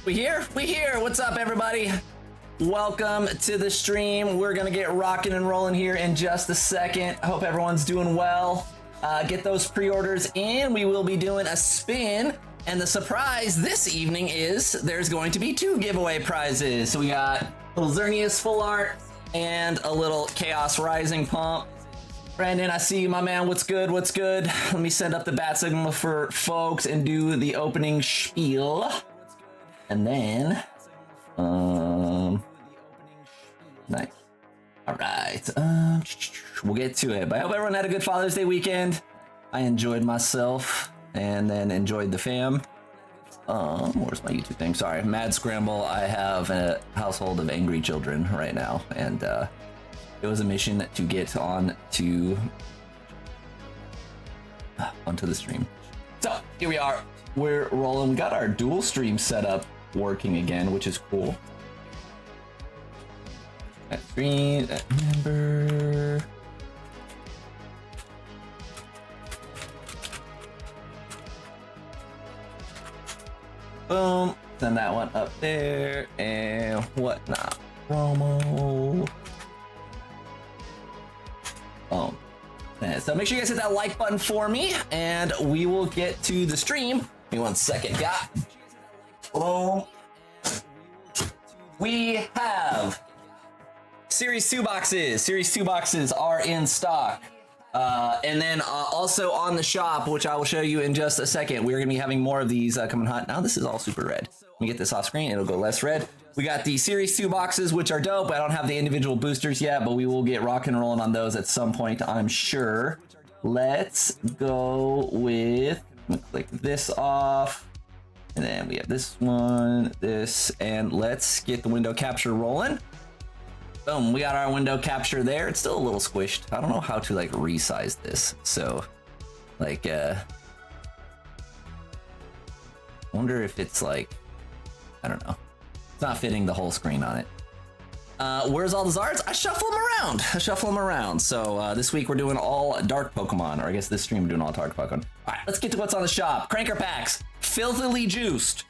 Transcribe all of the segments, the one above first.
We here? We here. What's up, everybody? Welcome to the stream. We're gonna get rocking and rolling here in just a second. I hope everyone's doing well. Get those pre-orders in. We will be doing a spin. And the surprise this evening is there's going to be 2 giveaway prizes. So we got a little Xerneas full art and a little Chaos Rising pump. Brandon, I see you, my man. What's good? What's good? Let me send up the bat signal for folks and do the opening spiel. And then, nice. All right, we'll get to it. But I hope everyone had a good Father's Day weekend. I enjoyed myself and then enjoyed the fam. Where's my YouTube thing? Sorry, mad scramble. I have a household of angry children right now, and it was a mission to get onto the stream. So here we are. We're rolling. We got our dual stream setup working again, which is cool. That screen, that number. Boom. Send that one up there and whatnot. Promo. Boom. And so make sure you guys hit that like button for me, and we will get to the stream. Give me 1 second, got. Boom. We have Series 2 boxes. Series 2 boxes are in stock. And then also on the shop, which I will show you in just a second, we're going to be having more of these coming hot. Now this is all super red. Let me get this off screen. It'll go less red. We got the Series 2 boxes, which are dope. I don't have the individual boosters yet, but we will get rock and rolling on those at some point, I'm sure. Let's go with, I'm going to click this off. And then we have this one, this, and let's get the window capture rolling. Boom, we got our window capture there. It's still a little squished. I don't know how to like resize this. So like, wonder if it's like, I don't know. It's not fitting the whole screen on it. Where's all the Zards? I shuffle them around. So this week we're doing all dark Pokemon, or I guess this stream we're doing all dark Pokemon. All right, let's get to what's on the shop. Cranker packs, filthily juiced.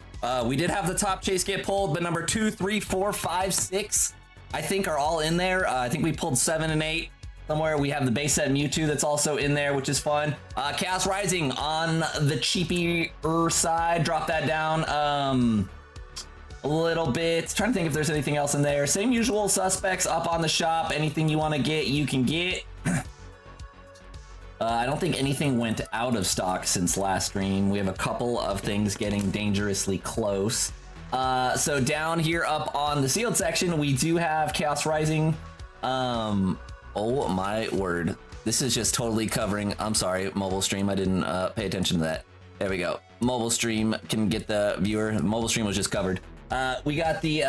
We did have the top chase get pulled, but number 2, 3, 4, 5, 6, I think are all in there. I think we pulled 7 and 8 somewhere. We have the base set Mewtwo that's also in there, which is fun. Chaos Rising on the cheapier side. Drop that down a little bit. Trying to think if there's anything else in there. Same usual suspects up on the shop. Anything you want to get, you can get. I don't think anything went out of stock since last stream. We have a couple of things getting dangerously close. So down here up on the sealed section, we do have Chaos Rising. Oh my word. This is just totally covering. I'm sorry, mobile stream. I didn't pay attention to that. There we go. Mobile stream can get the viewer. Mobile stream was just covered. We got the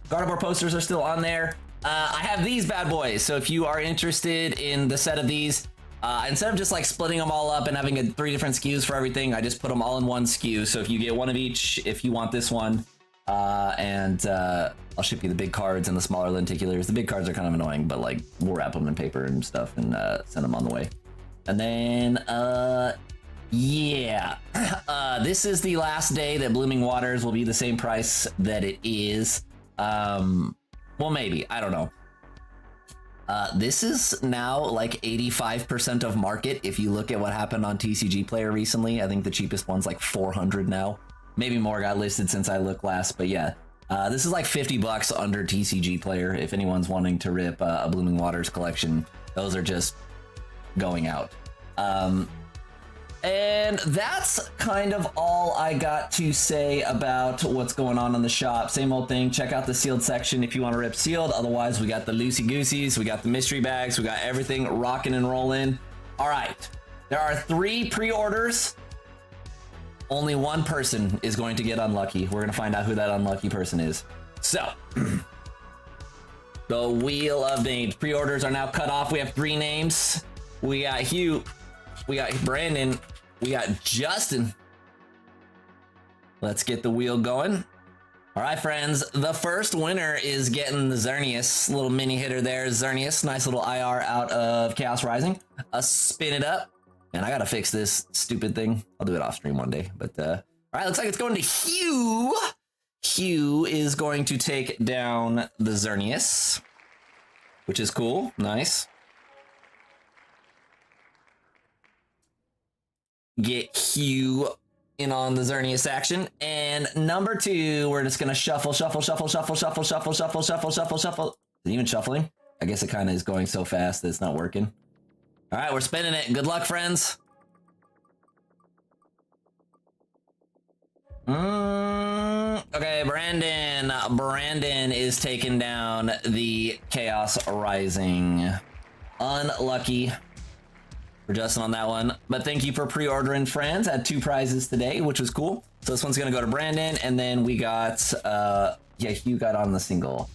Gardevoir posters are still on there. I have these bad boys. So if you are interested in the set of these, instead of just like splitting them all up and having 3 different SKUs for everything, I just put them all in one SKU. So if you get one of each, if you want this one, and I'll ship you the big cards and the smaller lenticulars. The big cards are kind of annoying, but like we'll wrap them in paper and stuff and send them on the way. And then, yeah, this is the last day that Blooming Waters will be the same price that it is. Well, maybe, I don't know. This is now like 85% of market. If you look at what happened on TCG Player recently, I think the cheapest one's like 400 now. Maybe more got listed since I looked last, but yeah. This is like 50 bucks under TCG Player. If anyone's wanting to rip a Blooming Waters collection, those are just going out. And that's kind of all I got to say about what's going on in the shop. Same old thing. Check out the sealed section if you want to rip sealed. Otherwise, we got the loosey-gooseys, we got the mystery bags, we got everything rocking and rolling. All right. There are 3 pre-orders. Only one person is going to get unlucky. We're going to find out who that unlucky person is. So, the Wheel of Names. Pre-orders are now cut off. We have 3 names. We got Hugh. We got Brandon. We got Justin. Let's get the wheel going. All right, friends. The first winner is getting the Xerneas. Little mini hitter there. Xerneas. Nice little IR out of Chaos Rising. Spin it up. And I got to fix this stupid thing. I'll do it off stream one day. But, all right. Looks like it's going to Hugh. Hugh is going to take down the Xerneas, which is cool. Nice. Get Hugh in on the Xerneas action. And number 2, we're just going to shuffle. Is it even shuffling? I guess it kind of is going so fast that it's not working. All right, we're spinning it. Good luck, friends. Okay, Brandon. Brandon is taking down the Chaos Rising. Unlucky for Justin on that one. But thank you for pre-ordering, friends. Had 2 prizes today, which was cool. So this one's going to go to Brandon. And then we got, yeah, Hugh got on the single.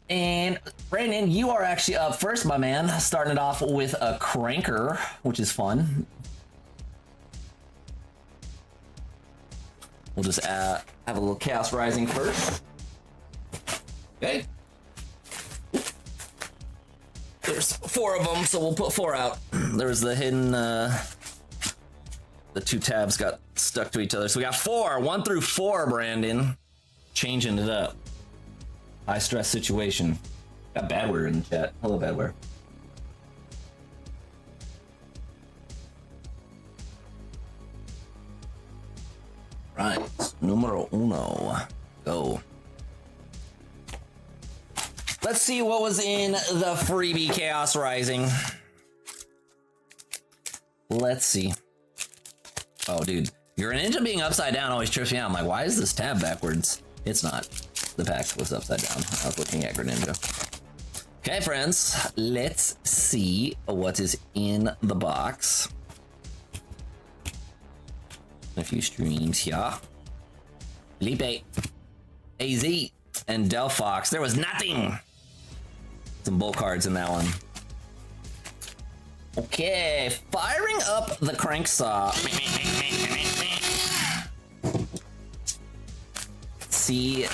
And Brandon, you are actually up first, my man. Starting it off with a Cranker, which is fun. We'll just have a little Chaos Rising first. Okay. There's 4 of them, so we'll put 4 out. There's the hidden, the 2 tabs got stuck to each other. So we got 4, 1 through 4, Brandon. Changing it up. High stress situation. Got Badware in the chat. Hello, Badware. Right, numero 1. Go. Let's see what was in the freebie Chaos Rising. Let's see. Oh, dude. Your ninja being upside down always trips me out. I'm like, why is this tab backwards? It's not. The pack was upside down. I was looking at Greninja. Okay, friends. Let's see what is in the box. A few streams here. Felipe, AZ, and Delphox. There was nothing. Some bull cards in that one. Okay, firing up the crank saw. See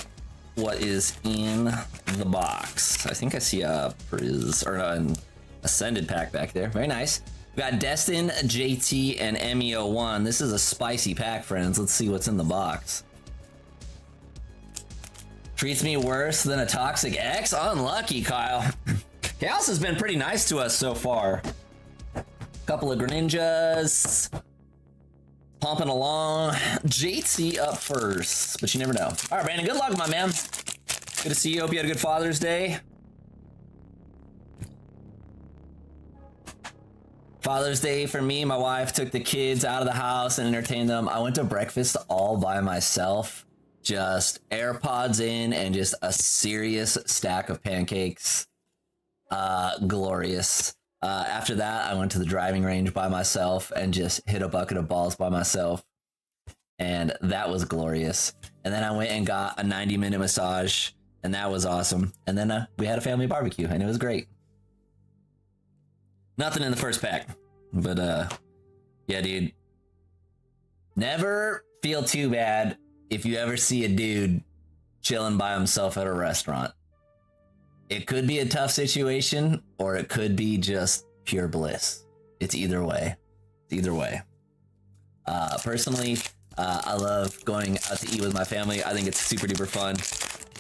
what is in the box. I think I see a an Ascended pack back there. Very nice. We got Destin, JT, and MEO1. This is a spicy pack, friends. Let's see what's in the box. Treats me worse than a Toxic X? Unlucky, Kyle. Chaos has been pretty nice to us so far. Couple of Greninjas. Pumping along. JT up first, but you never know. All right, Brandon, good luck, my man. Good to see you. Hope you had a good Father's Day. Father's Day for me, my wife took the kids out of the house and entertained them. I went to breakfast all by myself, just AirPods in and just a serious stack of pancakes. Glorious. After that, I went to the driving range by myself and just hit a bucket of balls by myself. And that was glorious. And then I went and got a 90-minute massage, and that was awesome. And then we had a family barbecue, and it was great. Nothing in the first pack, but yeah, dude. Never feel too bad if you ever see a dude chilling by himself at a restaurant. It could be a tough situation, or it could be just pure bliss. It's either way. It's either way. Personally, I love going out to eat with my family. I think it's super duper fun.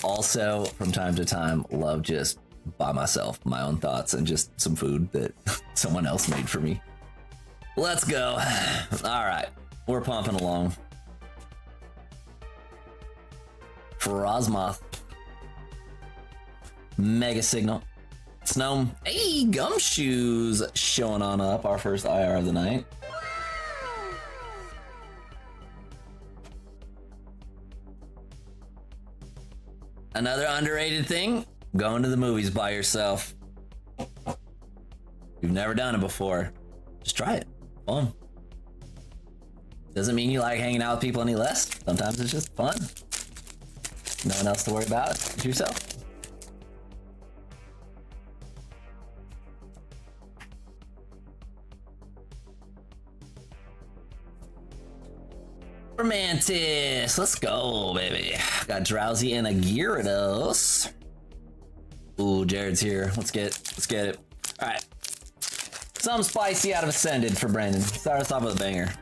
Also, from time to time, love just by myself, my own thoughts, and just some food that someone else made for me. Let's go. All right, we're pumping along. Frosmoth. Mega Signal. Snow. Hey, Gumshoes showing on up. Our first IR of the night. Another underrated thing. Going to the movies by yourself. You've never done it before. Just try it. Fun. Doesn't mean you like hanging out with people any less. Sometimes it's just fun. No one else to worry about. It's yourself. Romantis. Let's go, baby. Got Drowsy and a Gyarados. Ooh, Jared's here. Let's get it. All right. Some spicy out of Ascended for Brandon. Start us off with a banger.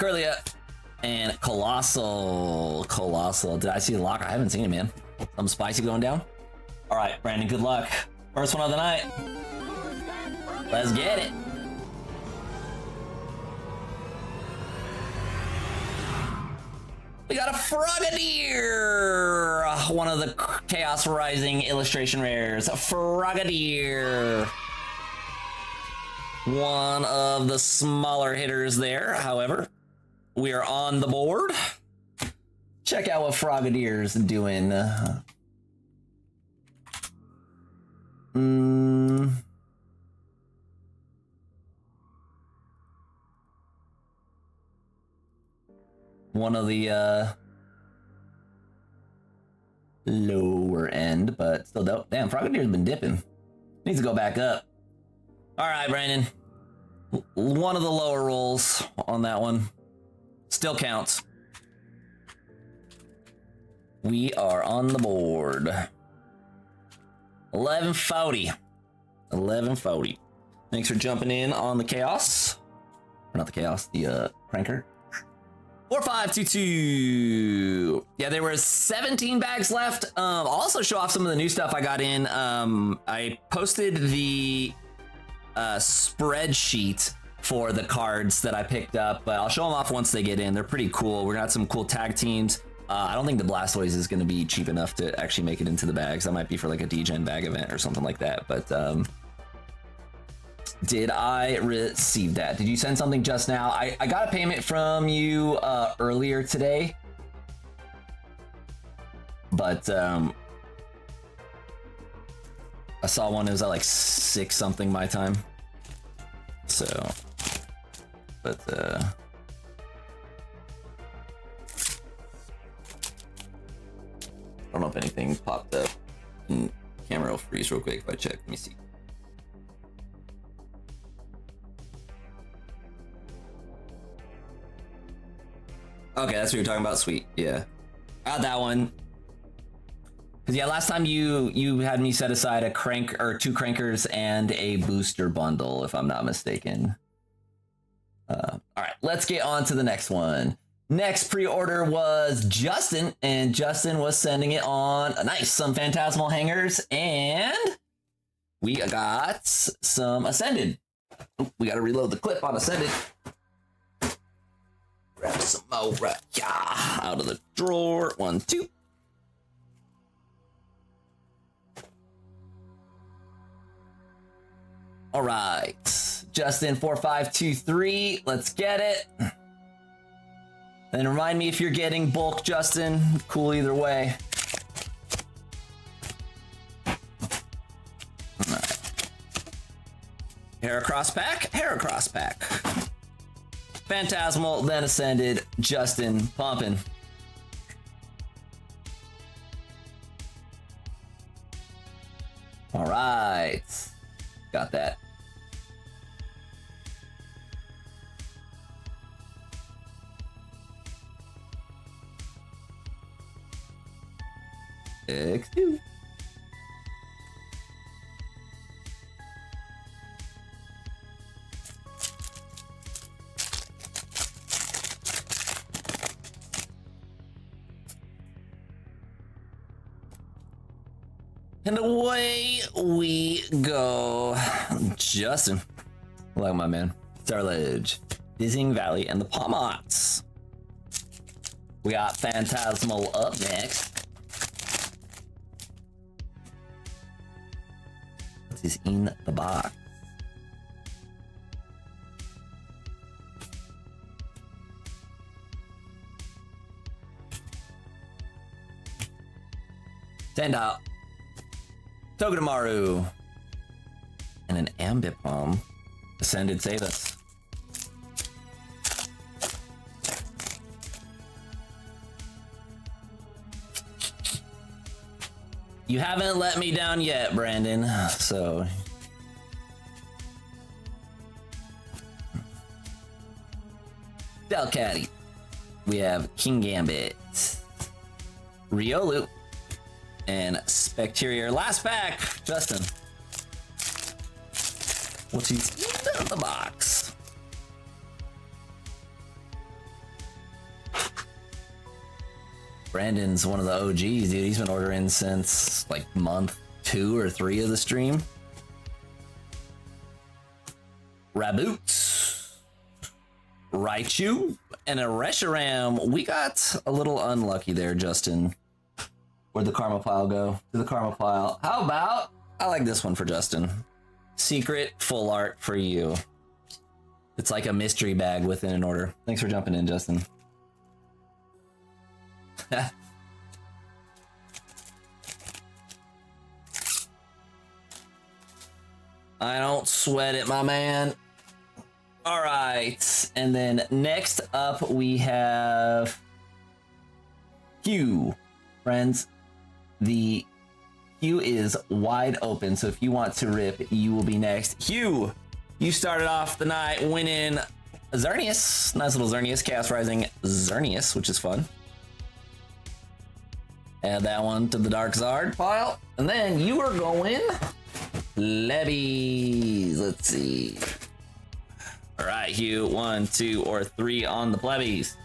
Curlia, and Colossal. Colossal. Did I see the lock? I haven't seen it, man. Some spicy going down. All right, Brandon, good luck. First one of the night. Let's get it. We got a Frogadier. One of the Chaos Rising illustration rares. Frogadier. One of the smaller hitters there, however. We are on the board. Check out what Frogadier's doing. One of the lower end, but still dope. Damn, Frogadier's been dipping. Needs to go back up. All right, Brandon. One of the lower rolls on that one. Still counts. We are on the board. 1140. 1140. Thanks for jumping in on the chaos. Or not the chaos, the cranker. 4522. Yeah, there were 17 bags left. I'll also show off some of the new stuff I got in. I posted the spreadsheet for the cards that I picked up, but I'll show them off once they get in. They're pretty cool. We're gonna have some cool tag teams. I don't think the Blastoise is gonna be cheap enough to actually make it into the bags. That might be for like a D-Gen bag event or something like that. But did I receive that? Did you send something just now? I got a payment from you earlier today, but I saw one. It was at like 6 something my time. So, but I don't know if anything popped up. Camera will freeze real quick if I check. Let me see. Okay, that's what you're talking about. Sweet, yeah. Got that one. Cause yeah, last time you had me set aside a crank or 2 crankers and a booster bundle, if I'm not mistaken. All right, let's get on to the next one. Next pre-order was Justin, and Justin was sending it on some Phantasmal hangers, and we got some Ascended. We got to reload the clip on Ascended. Grab some more out of the drawer. 1, 2. All right, Justin 4523. Let's get it. And remind me if you're getting bulk, Justin. Cool either way. All right. Heracross pack, Heracross pack. Phantasmal, then Ascended, Justin pumping. All right, got that. X2. And away we go. Justin. Like my man. Starledge, Dizzying Valley, and the Palmots. We got Phantasmal up next. What is in the box? Send out. Togedemaru. And an Ambipom. Ascended, save us. You haven't let me down yet, Brandon, so... Delcatty. We have King Gambit. Riolu. And Specterior. Last pack, Justin. What's in the box? Brandon's one of the OGs, dude. He's been ordering since like month 2 or 3 of the stream. Raboots, Raichu, and a Reshiram. We got a little unlucky there, Justin. Where'd the karma pile go? To the karma pile. How about, I like this one for Justin. Secret full art for you. It's like a mystery bag within an order. Thanks for jumping in, Justin. I don't sweat it, my man. All right, and then next up we have Hugh. Friends, the queue is wide open, so if you want to rip, you will be next. Hugh, you started off the night winning Xerneas. Nice little Xerneas, Chaos Rising Xerneas, which is fun. Add that one to the Dark Zard pile. And then you are going Plebbies. Let's see. All right, Hugh, 1, 2, or 3 on the Plebbies.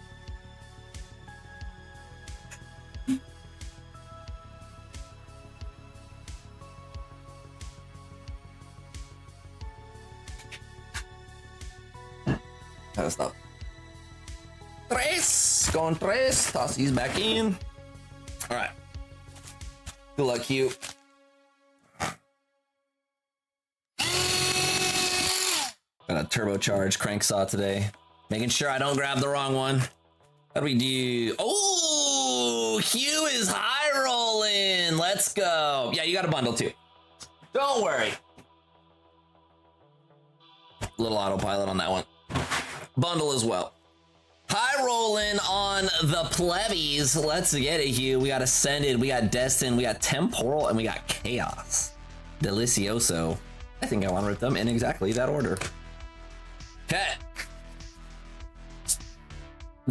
Gotta stop. Tres, going tres. Toss these back in. All right. Good luck, Hugh. Got a turbocharged crank saw today. Making sure I don't grab the wrong one. How do we do? Oh, Hugh is high rolling. Let's go. Yeah, you got a bundle too. Don't worry. Little autopilot on that one. Bundle as well. High rolling on the Plebbies. Let's get it, Hugh. We got Ascended, we got Destined, we got Temporal, and we got Chaos. Delicioso. I think I want to rip them in exactly that order. Okay.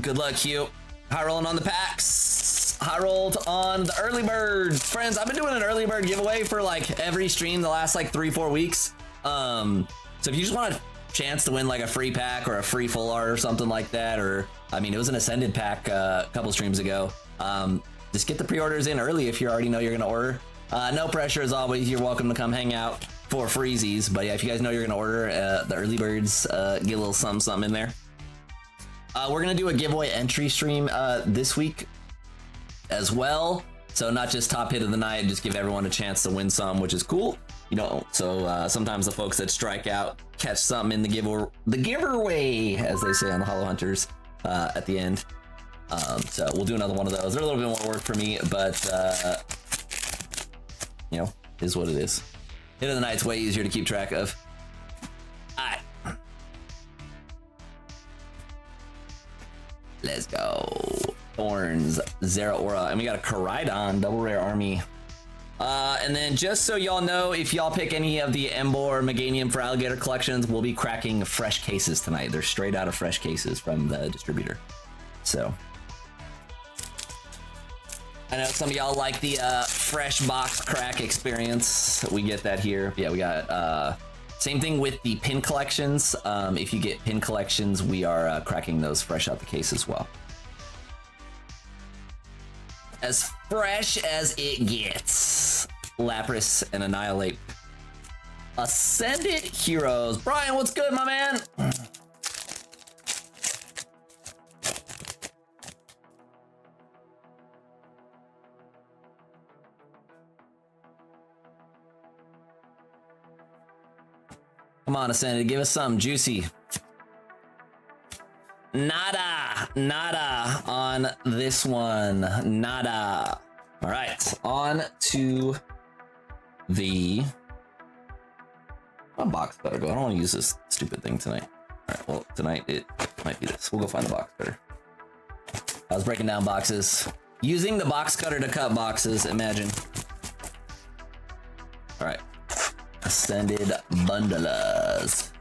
Good luck, Hugh. High rolling on the packs. High rolled on the early bird. Friends, I've been doing an early bird giveaway for like every stream the last like 3-4 weeks. So if you just want a chance to win like a free pack or a free full art or something like that, or I mean, it was an Ascended pack a couple streams ago. Just get the pre-orders in early if you already know you're gonna order. No pressure as always. You're welcome to come hang out for freezies. But yeah, if you guys know you're gonna order, the early birds get a little something in there. We're gonna do a giveaway entry stream this week as well. So not just top hit of the night, just give everyone a chance to win some, which is cool. You know, so sometimes the folks that strike out catch something in the giveaway, as they say on the Hollow Hunters at the end. So we'll do another one of those. They're a little bit more work for me, but you know, is what it is. Hit of the night's way easier to keep track of. All right, let's go. Thorns, Zeraora, and we got a Koraidon, double rare army. And then just so y'all know, if y'all pick any of the Embor Meganium for Alligator collections, we'll be cracking fresh cases tonight. They're straight out of fresh cases from the distributor. So I know some of y'all like the fresh box crack experience. We get that here. Yeah, we got same thing with the pin collections. If you get pin collections, we are cracking those fresh out the case as well. As fresh as it gets. Lapras and Annihilate. Ascended Heroes. Brian, what's good, my man? Come on, Ascended, give us something juicy. Nada on this one. Nada. All right, on to the box cutter. I don't want to use this stupid thing tonight. All right, well, tonight it might be this. We'll go find the box cutter. I was breaking down boxes. Using the box cutter to cut boxes, imagine. All right, Ascended Bundlers.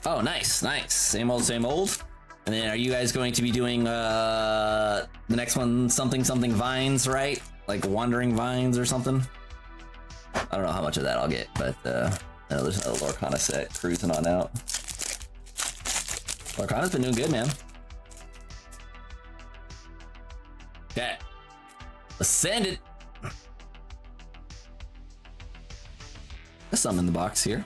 Oh, nice, nice. Same old, same old. And then are you guys going to be doing the next one, something vines, right? Like wandering vines or something? I don't know how much of that I'll get, but I know there's another Lorcana set cruising on out. Lorcana's been doing good, man. Okay. Ascended. There's some in the box here.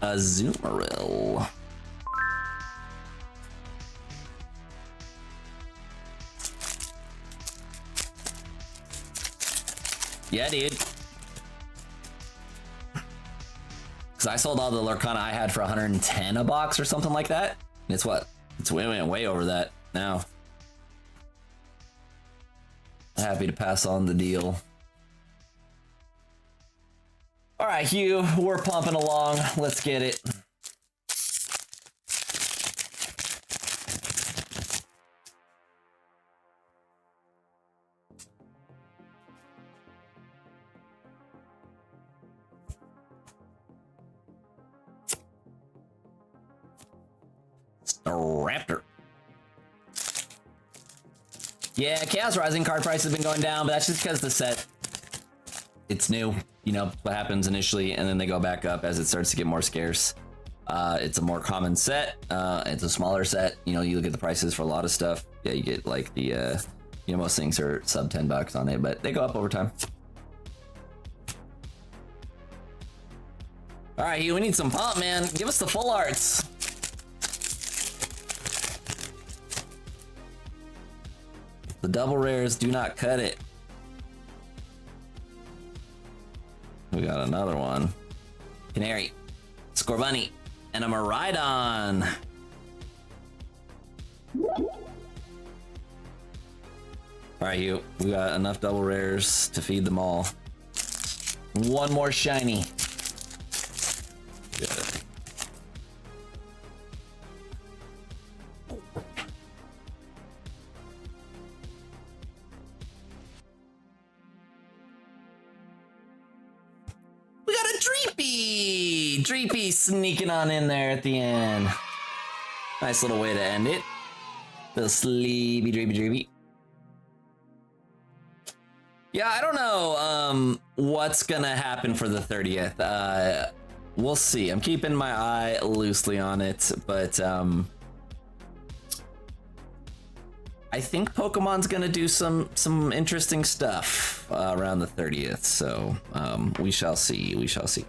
Azumarill. Yeah, dude. Because I sold all the Lorcana I had for 110 a box or something like that. And it's what? It's way over that now. Happy to pass on the deal. All right, Hugh, we're pumping along. Let's get it. Raptor. Yeah, Chaos Rising card price has been going down, but that's just because the set, it's new. You know what happens initially, and then they go back up as it starts to get more scarce. It's a more common set. It's a smaller set. You know, you look at the prices for a lot of stuff. Yeah, you get like the, you know, most things are sub $10 on it, but they go up over time. All right, Hugh, we need some pump, man. Give us the full arts. The double rares do not cut it. We got another one. Canary, Scorbunny, and a Miraidon. All right, Hugh, we got enough double rares to feed them all. One more shiny. Good. Dreepy sneaking on in there at the end. Nice little way to end it. The sleepy dreepy. Yeah, I don't know what's gonna happen for the 30th. We'll see. I'm keeping my eye loosely on it, but I think Pokemon's gonna do some interesting stuff around the 30th. So we shall see. We shall see.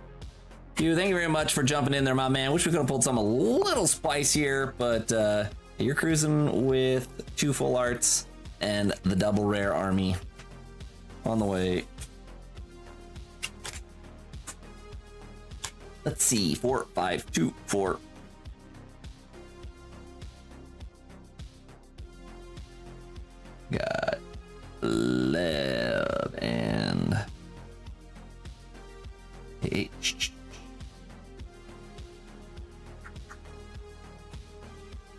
Hugh, thank you very much for jumping in there, my man. Wish we could have pulled something a little spicier, but you're cruising with 2 full arts and the double rare army on the way. Let's see, 4, 5, 2, 4. Got Leb and H.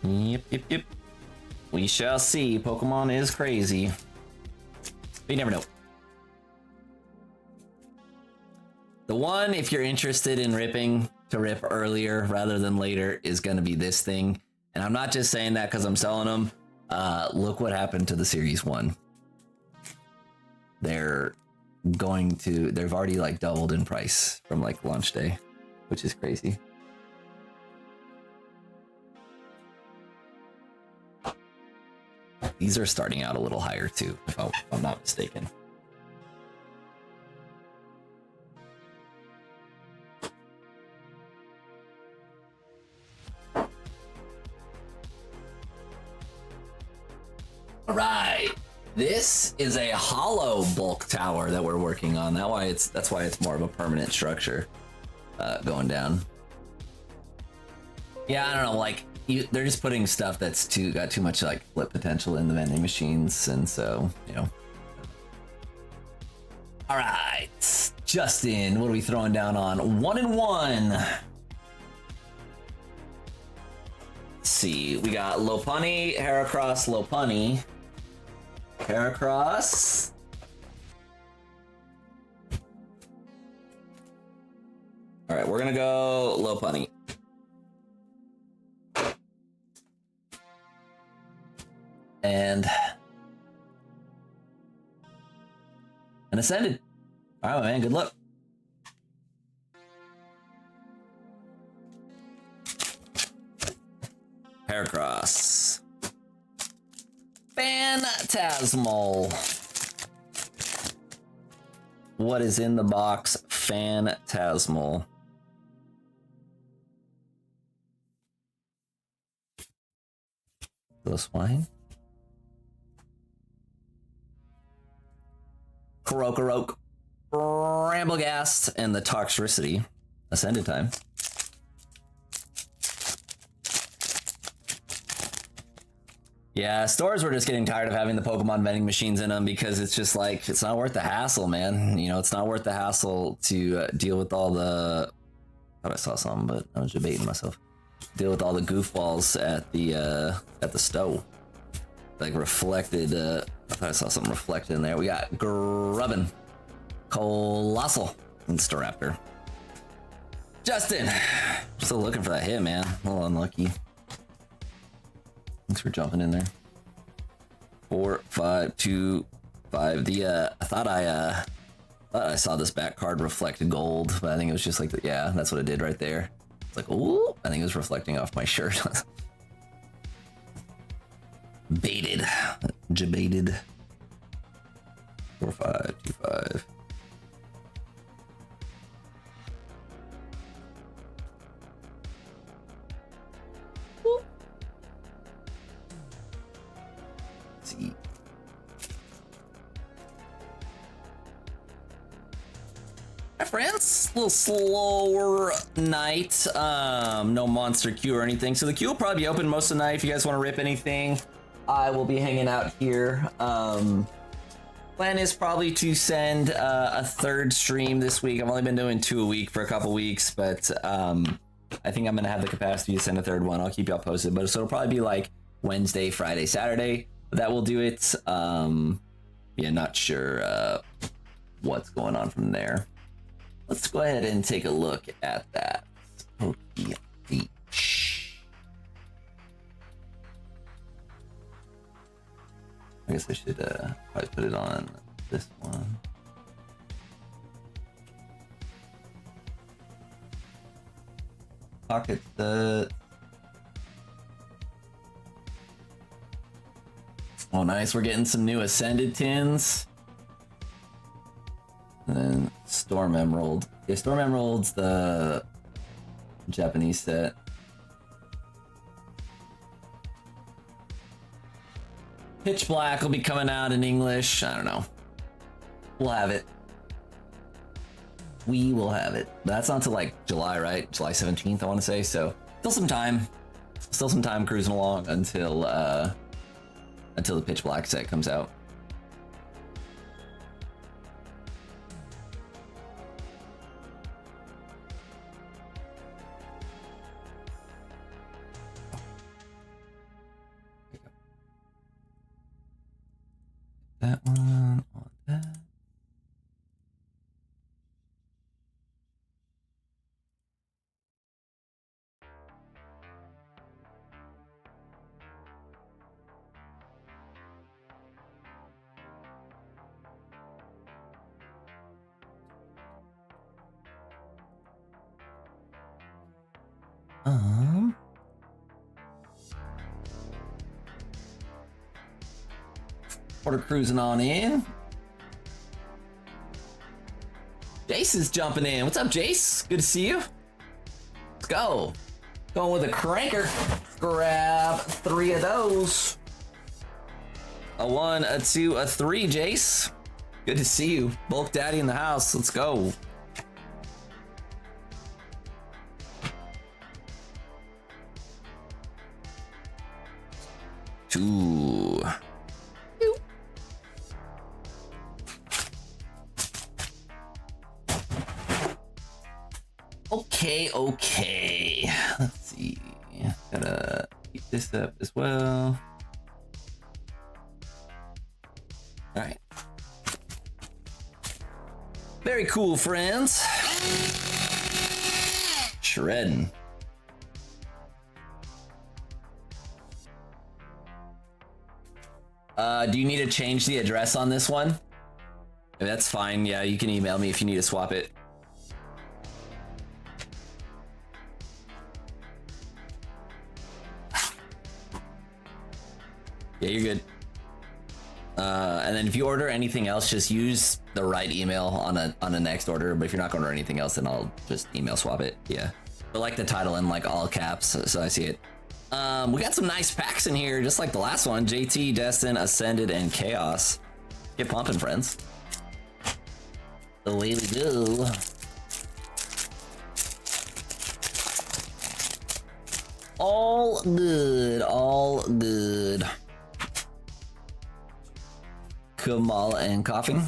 Yep. We shall see. Pokemon is crazy. But you never know. The one, if you're interested in ripping, to rip earlier rather than later, is going to be this thing. And I'm not just saying that because I'm selling them. Look what happened to the Series 1. They've already like doubled in price from like launch day, which is crazy. These are starting out a little higher too, if I'm not mistaken. All right, this is a hollow bulk tower that we're working on. That's why it's more of a permanent structure going down. Yeah, I don't know, like they're just putting stuff that's got too much like flip potential in the vending machines, and so, you know. All right, Justin, what are we throwing down on? 1 and 1. Let's see, we got Lopunny, Heracross, Lopunny, Heracross. All right, we're gonna go Lopunny. And Ascended. All right, man, good luck. Heracross. Phantasmal. What is in the box? Phantasmal. The swine. Krokorok. Ramblegast. And the Toxtricity. Ascended time. Yeah, stores were just getting tired of having the Pokemon vending machines in them because it's just like, it's not worth the hassle, man. You know, it's not worth the hassle to deal with all the... I thought I saw something, but I was debating myself. Deal with all the goofballs at the stove. Like reflected, I thought I saw something reflected in there. We got Grubbin, Colossal, and Staraptor. Justin! Still looking for that hit, man. A little unlucky. Thanks for jumping in there. 4, 5, 2, 5. I thought I saw this back card reflect gold, but I think it was just like, yeah, that's what it did right there. It's like, ooh, I think it was reflecting off my shirt. Baited. Jebaited. 4, 5, 2, 5. See. Hi friends, a little slower night. No monster queue or anything, so the queue will probably be open most of the night. If you guys want to rip anything, I will be hanging out here. Plan is probably to send a third stream this week. I've only been doing 2 a week for a couple weeks, but I think I'm gonna have the capacity to send a third one. I'll keep y'all posted, but so it'll probably be like Wednesday, Friday, Saturday. That will do it. Yeah, not sure what's going on from there. Let's go ahead and take a look at that. Pokey Beach. I guess I should probably put it on this one. Pocket the... Oh, nice. We're getting some new Ascended tins. And then Storm Emerald. Yeah, Storm Emerald's the Japanese set. Pitch Black will be coming out in English. I don't know. We'll have it. We will have it. That's not until like July, right? July 17th, I want to say. So still some time. Still some time cruising along until the Pitch Black set comes out. That one on that. We're cruising on in. Jace is jumping in. What's up, Jace? Good to see you. Let's go. Going with a cranker. Grab 3 of those. A 1, a 2, a 3, Jace. Good to see you. Bulk Daddy in the house. Let's go. Two. Okay. Let's see. Gotta keep this up as well. All right. Very cool, friends. Shredding. Do you need to change the address on this one? That's fine. Yeah, you can email me if you need to swap it. Yeah, you're good. And then if you order anything else, just use the right email on a next order. But if you're not going to order anything else, then I'll just email swap it. Yeah. But like the title in like all caps, so I see it. We got some nice packs in here, just like the last one. JT, Destin, Ascended, and Chaos. Get pumping, friends. Away we go. All good, all good. Kamala and coughing.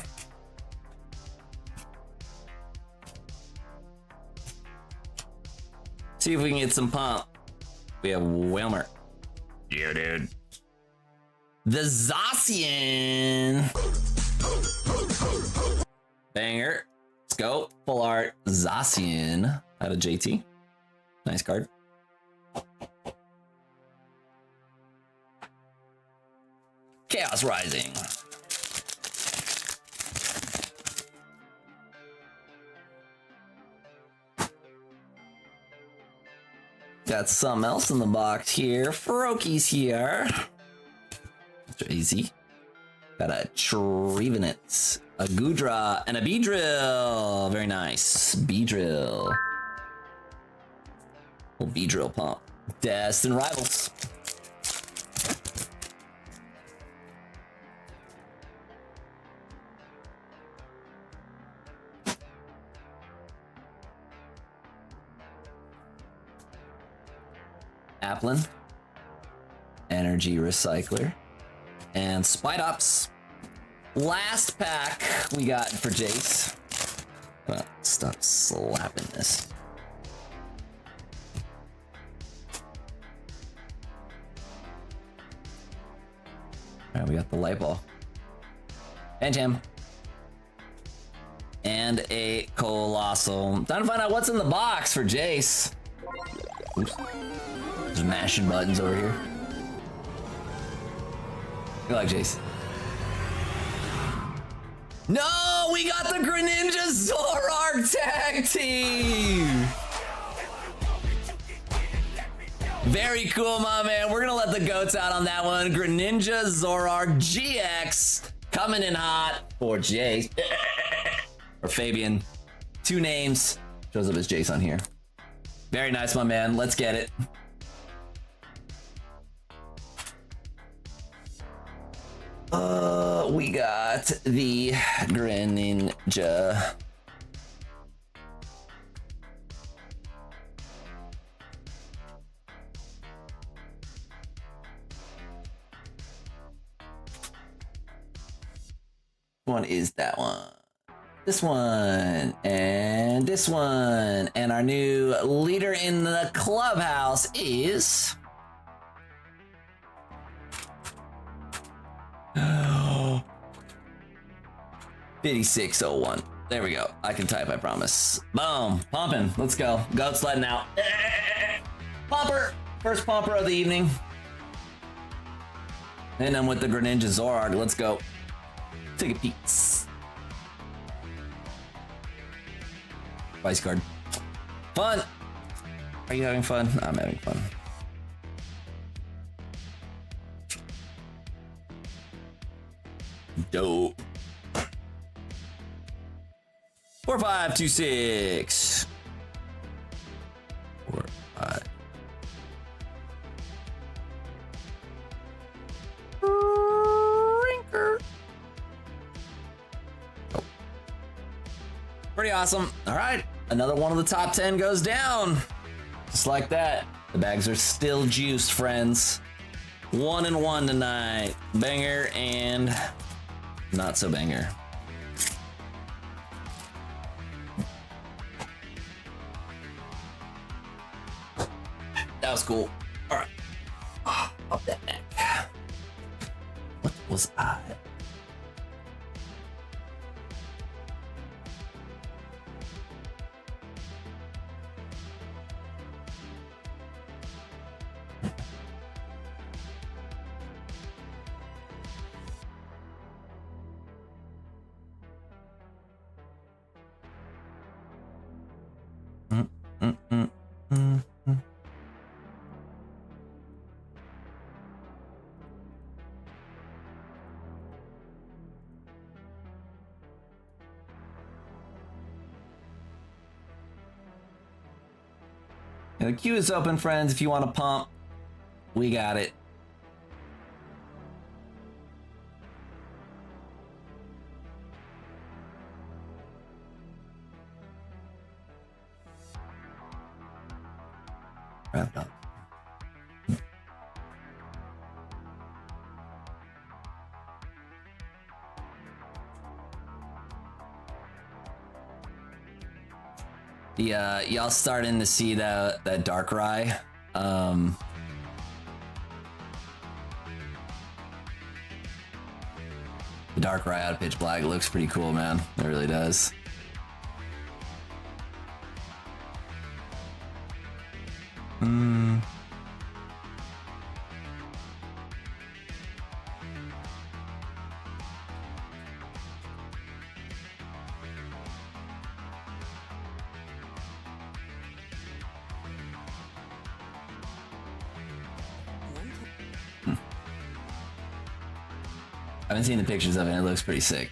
See if we can get some pump. We have Wilmer. Yeah, dude. The Zacian. Banger. Let's go. Full art Zacian out of JT. Nice card. Chaos Rising. Got something else in the box here. Froki's here. Easy. Got a Trevenant, a Gudra, and a Beedrill. Very nice. Beedrill. Little Beedrill pump. Destin Rivals. Applin, Energy Recycler, and Spidops. Last pack we got for Jace. Stop slapping this. Alright, we got the light ball. And Jam. And a Colossal. Time to find out what's in the box for Jace. Oops. Just mashing buttons over here. Good luck, Jace. No, we got the Greninja Zoroark tag team. Very cool, my man. We're gonna let the goats out on that one. Greninja Zoroark GX coming in hot for Jace or Fabian. 2 names. Shows up as Jace on here. Very nice, my man. Let's get it. We got the Greninja. One is that one. This one and this one. And our new leader in the clubhouse is 5601. There we go. I can type, I promise. Boom. Pumping. Let's go. Goat's letting out. Pomper. First pomper of the evening. And then with the Greninja Zoroark. Let's go. Take a peek. Vice card. Fun. Are you having fun? I'm having fun. Dope. 4526. 4, 5. Rinker. Oh. Pretty awesome. All right, another one of the top 10 goes down. Just like that. The bags are still juiced, friends. 1 and 1 tonight. Banger and not so banger. That was cool. All right. Up that neck. What was I? The queue is open, friends. If you want to pump, we got it. Wrapped up. Yeah, y'all starting to see that dark rye. The dark rye out of pitch black looks pretty cool, man. It really does. I haven't seen the pictures of it. It looks pretty sick.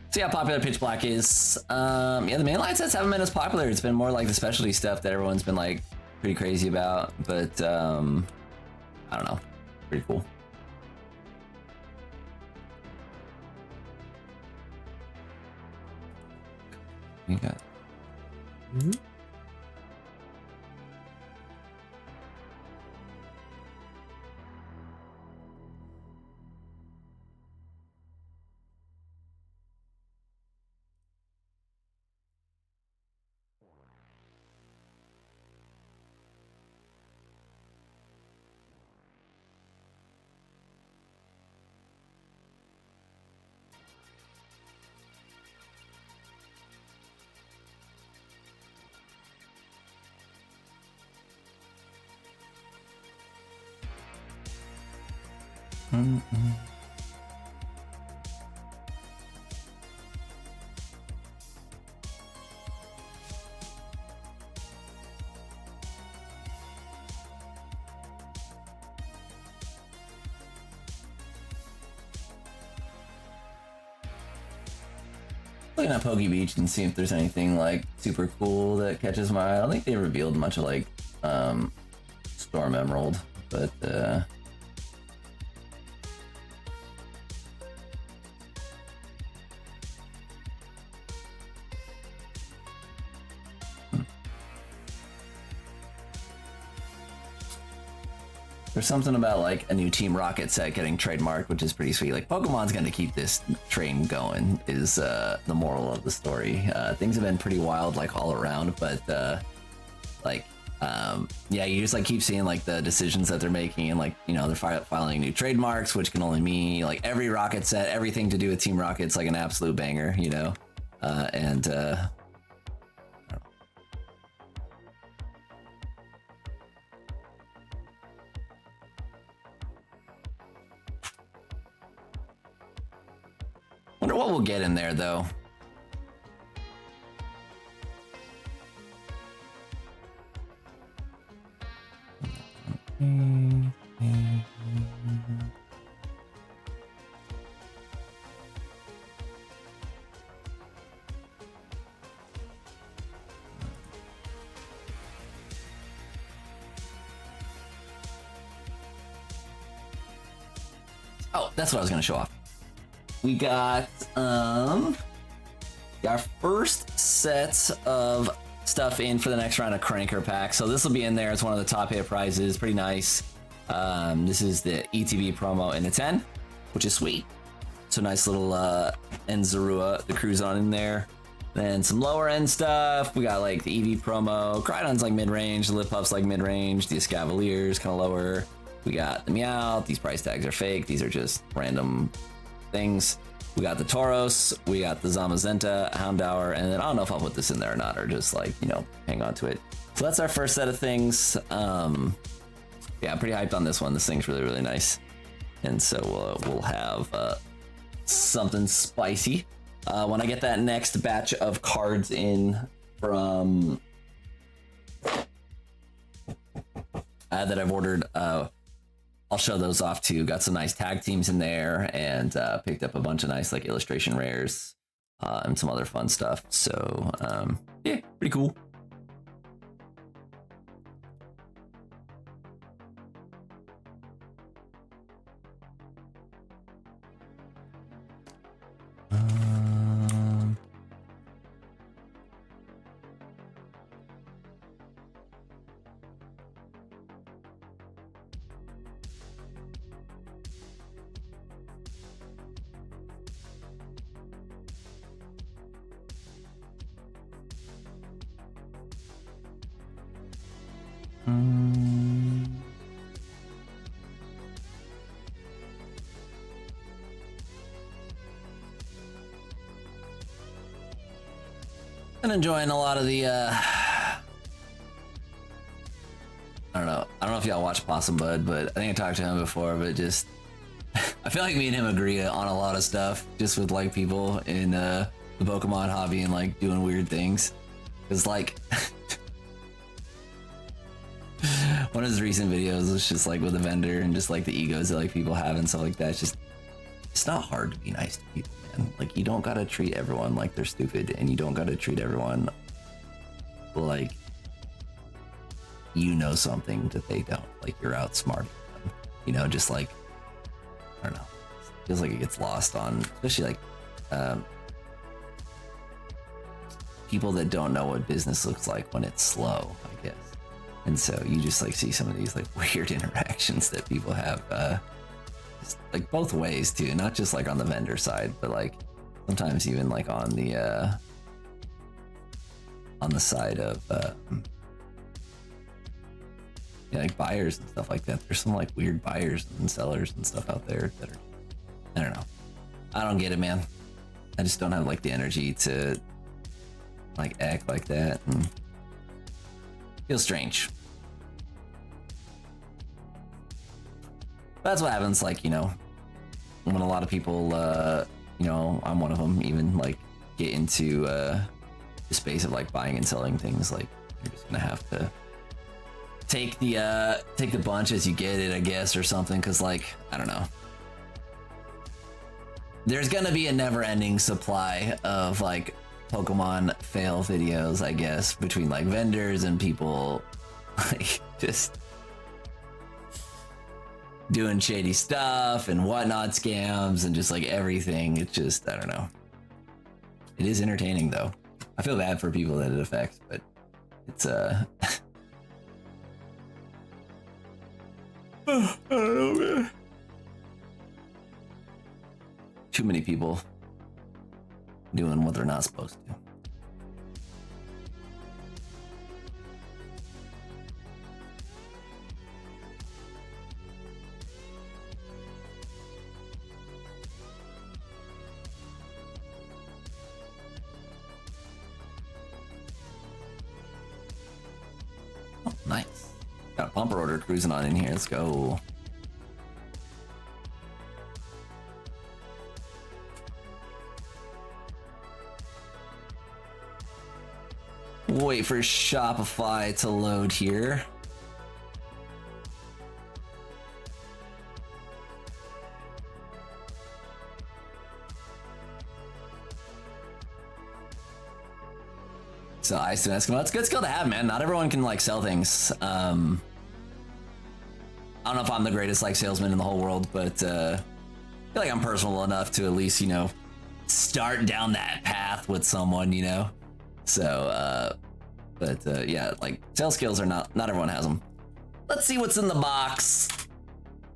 See how popular Pitch Black is. Yeah, the mainline sets haven't been as popular. It's been more like the specialty stuff that everyone's been like pretty crazy about. But I don't know. Pretty cool. You got. Looking at Pokey Beach and see if there's anything like super cool that catches my eye. I don't think they revealed much of like Storm Emerald, but there's something about like a new Team Rocket set getting trademarked, which is pretty sweet. Like Pokemon's gonna keep this train going is the moral of the story. Things have been pretty wild like all around, but yeah, you just like keep seeing like the decisions that they're making, and like, you know, they're filing new trademarks, which can only mean like every Rocket set, everything to do with Team Rocket's like an absolute banger, you know, wonder what we'll get in there though. Oh, that's what I was gonna show off. We got our first set of stuff in for the next round of Cranker Pack. So this will be in there. It's one of the top hit prizes. Pretty nice. This is the ETB promo in a 10, which is sweet. So nice little Enzarua, the Cruzon in there. Then some lower end stuff. We got like the EV promo. Crydon's like mid-range. The Lippups like mid-range. The Escavaliers kind of lower. We got the Meowth. These price tags are fake. These are just random things. We got the Tauros, we got the Zamazenta, Houndour, and then I don't know if I'll put this in there or not, or just like, you know, hang on to it. So that's our first set of things. Yeah, I'm pretty hyped on this one. This thing's really, really nice. And so we'll have something spicy. When I get that next batch of cards in from that I've ordered, I'll show those off too. Got some nice tag teams in there, and picked up a bunch of nice like illustration rares. and some other fun stuff. So yeah, pretty cool. Been enjoying a lot of the I don't know if y'all watch Possum Bud, but I think I talked to him before, but just I feel like me and him agree on a lot of stuff, just with like people in the Pokemon hobby and like doing weird things. Cause like one of his recent videos was just like with a vendor and just like the egos that like people have and stuff like that. It's not hard to be nice to people, man. Like you don't gotta treat everyone like they're stupid, and you don't gotta treat everyone like you know something that they don't. Like you're outsmarting them. You know, just like I don't know. It feels like it gets lost on, especially like people that don't know what business looks like when it's slow, I guess. And so you just like see some of these like weird interactions that people have, like both ways too, not just like on the vendor side, but like sometimes even like on the side of yeah, like buyers and stuff like that. There's some like weird buyers and sellers and stuff out there that are, I don't know. I don't get it, man. I just don't have like the energy to like act like that, and feels strange. That's what happens, like, you know, when a lot of people, you know, I'm one of them, even like get into the space of like buying and selling things. Like you're just gonna have to take the bunch as you get it, I guess, or something. Cause like, I don't know, there's gonna be a never-ending supply of like Pokemon fail videos, I guess, between like vendors and people like just doing shady stuff and whatnot, scams and just like everything. It's just, I don't know. It is entertaining though. I feel bad for people that it affects, but it's I don't know, man. Too many people doing what they're not supposed to. Oh, nice. Got a bumper order cruising on in here. Let's go. Wait for Shopify to load here. So Ice and Eskimo, it's a good skill to have, man. Not everyone can like sell things. I don't know if I'm the greatest like salesman in the whole world, but I feel like I'm personal enough to at least, you know, start down that path with someone, you know. So, yeah, like sales skills are not everyone has them. Let's see what's in the box.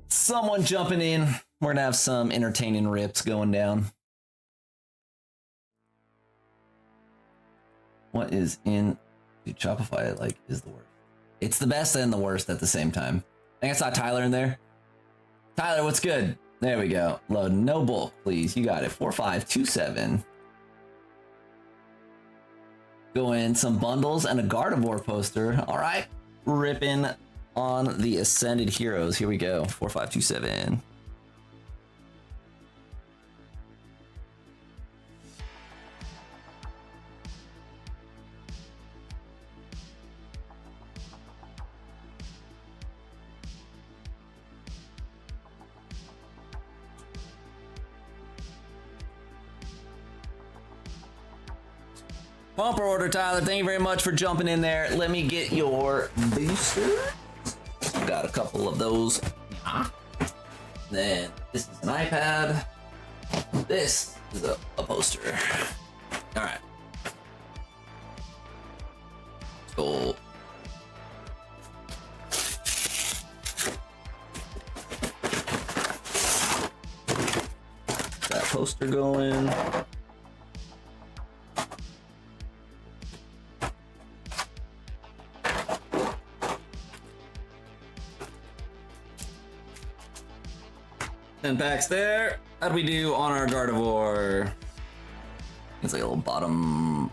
Someone jumping in. We're gonna have some entertaining rips going down. What is in dude, Shopify? Like, is the worst. It's the best and the worst at the same time. I think I saw Tyler in there. Tyler, what's good? There we go. Load no bulk, please. You got it. 4527. Go in some bundles and a Gardevoir poster. All right, ripping on the Ascended Heroes. Here we go. 4527. Bumper order, Tyler. Thank you very much for jumping in there. Let me get your booster. Got a couple of those. Yeah. Then this is an iPad. This is a poster. All right. Cool. That poster going. Ten packs there. How do we do on our Gardevoir? It's like a little bottom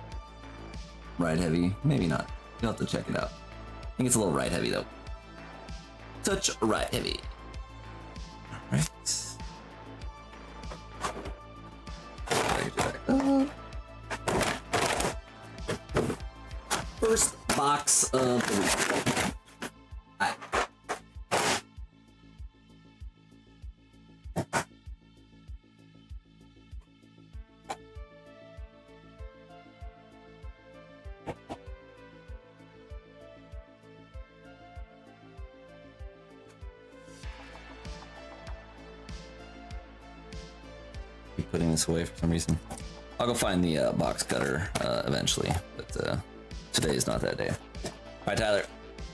right heavy. Maybe not. You'll have to check it out. I think it's a little right heavy though. Touch right heavy. Alright. First box of the week. Alright. Putting this away for some reason. I'll go find the box cutter eventually, but today is not that day. All right, Tyler,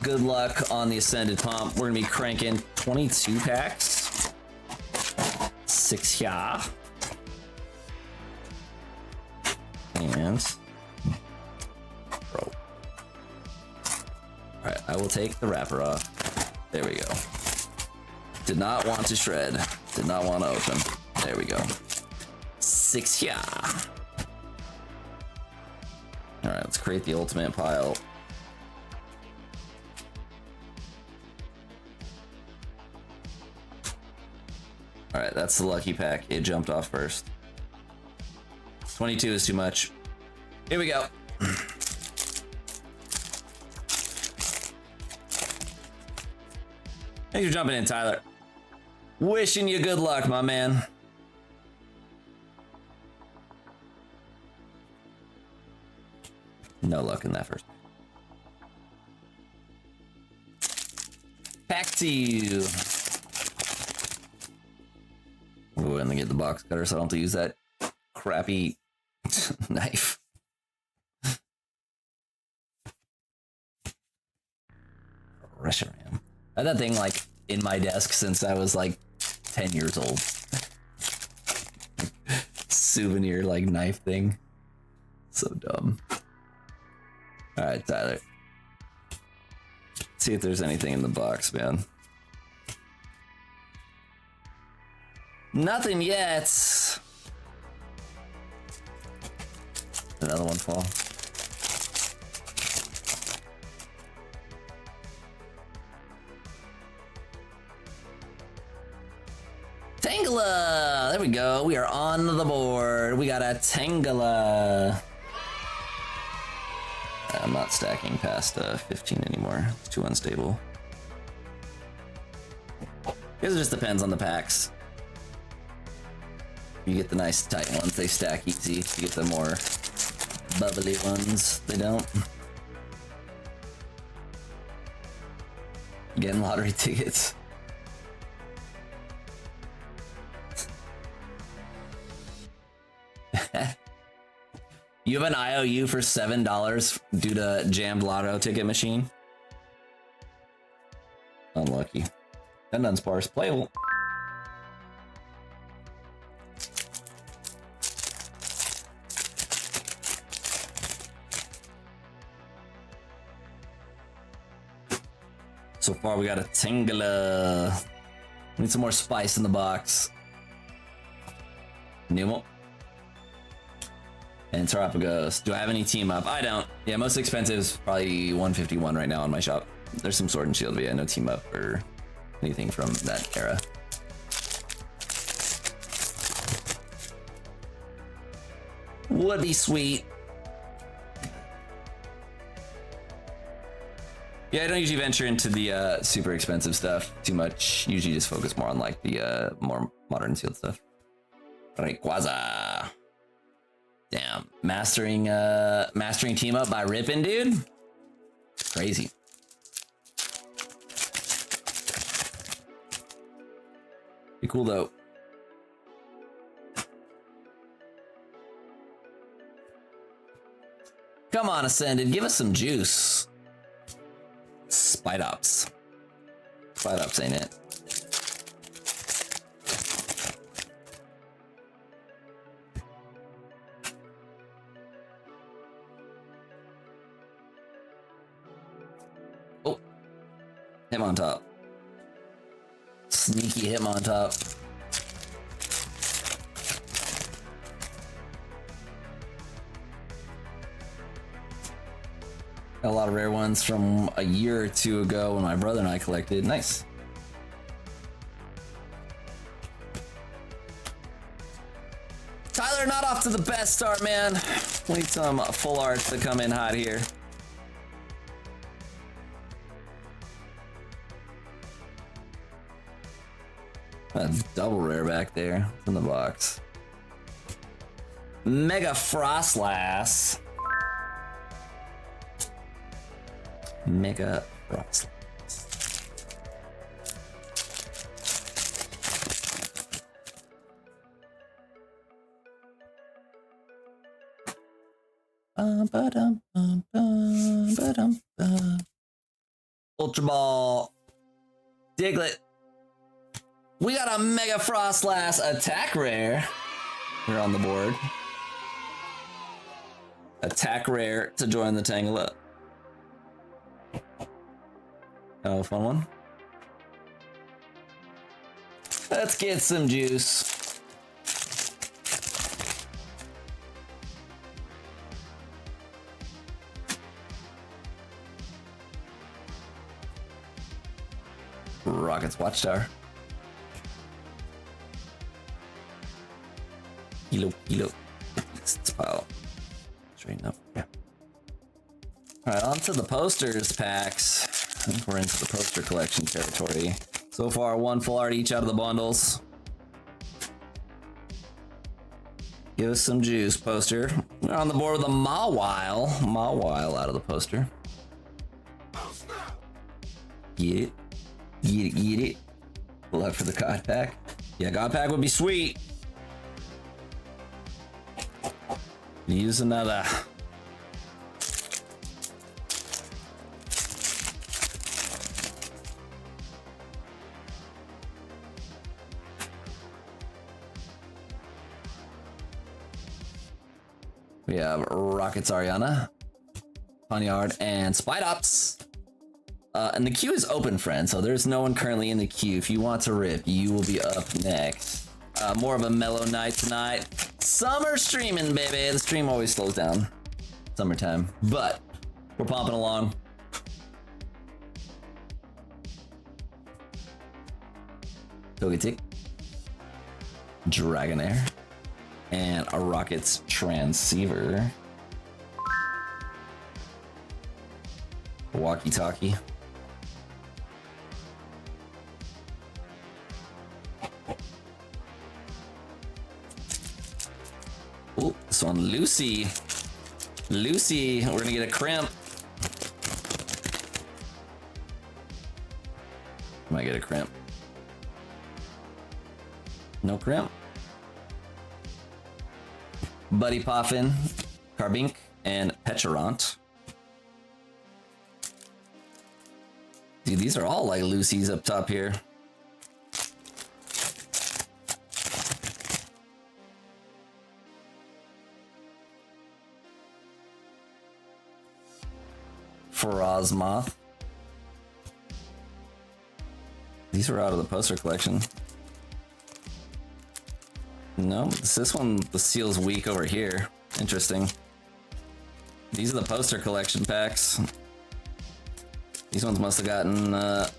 good luck on the Ascended Pump. We're gonna be cranking 22 packs. 6 yeah. And bro. All right, I will take the wrapper off. There we go. Did not want to shred. Did not want to open. There we go. 6 yeah. All right, let's create the ultimate pile. All right, that's the lucky pack. It jumped off first. 22 is too much. Here we go. Thanks for jumping in, Tyler. Wishing you good luck, my man. No luck in that first. Back to you. We'll go in and get the box cutter so I don't have to use that crappy knife. Reshiram. I had that thing like in my desk since I was like 10 years old. Souvenir like knife thing. So dumb. All right, Tyler. See if there's anything in the box, man. Nothing yet. Another one fall. Tangela! There we go. We are on the board. We got a Tangela. I'm not stacking past 15 anymore. It's too unstable. I guess it just depends on the packs. You get the nice tight ones, they stack easy. You get the more bubbly ones, they don't. Getting lottery tickets. You have an IOU for $7 due to jammed lotto ticket machine? Unlucky. And unsparse. Playable. So far we got a Tangela. Need some more spice in the box. Nemo. And Terapagos. Do I have any team up? I don't. Yeah, most expensive is probably 151 right now on my shop. There's some Sword and Shield, but yeah, no team up or anything from that era. Would be sweet. Yeah, I don't usually venture into the super expensive stuff too much. Usually just focus more on like the more modern sealed stuff. Rayquaza. Damn. Mastering team up by Rippin, dude. It's crazy. Be cool though. Come on, Ascended, give us some juice. Spite Ops. Spite Ops ain't it. Oh. Him on top. Sneaky him on top. Got a lot of rare ones from a year or two ago when my brother and I collected. Nice. Tyler, not off to the best start, man. We need some full arts to come in hot here. A double rare back there. It's in the box. Mega Frostlass. Mega Frostlass. Ultra Ball. Diglett. We got a Mega Frostlass attack rare here on the board. Attack rare to join the Tangela. Oh, fun one. Let's get some juice. Rockets Watchtower. Kilo. It's pile. Straighten up. Yeah. Alright, on to the posters packs. I think we're into the poster collection territory. So far, one full art each out of the bundles. Give us some juice, poster. We're on the board with a Mawile. Mawile out of the poster. Get it. Get it. Luck for the God Pack. Yeah, God Pack would be sweet. Use another. We have Rockets Ariana, Ponyard, and Spite Ops. And the queue is open, friend, so there's no one currently in the queue. If you want to rip, you will be up next. More of a mellow night tonight. Summer streaming, baby. The stream always slows down. Summertime. But we're pumping along. Togetic. Dragonair. And a Rockets Transceiver. Walkie-talkie. Ooh, this one, Lucy. Lucy, we're gonna get a crimp. Might get a crimp. No crimp. Buddy Poffin, Carbink, and Pecherant. Dude, these are all like Lucy's up top here. Frozmoth. These are out of the poster collection. No, this one, the seal's weak over here. Interesting. These are the poster collection packs. These ones must have gotten the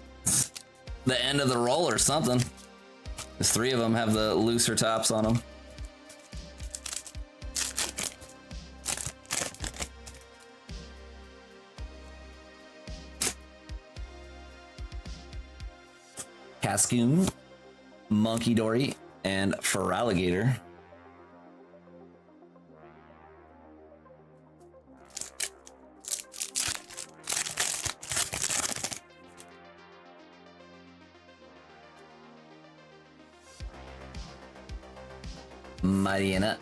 end of the roll or something. There's 3 of them have the looser tops on them. Cascoon, Monkey Dory, and Feraligatr. Mariana,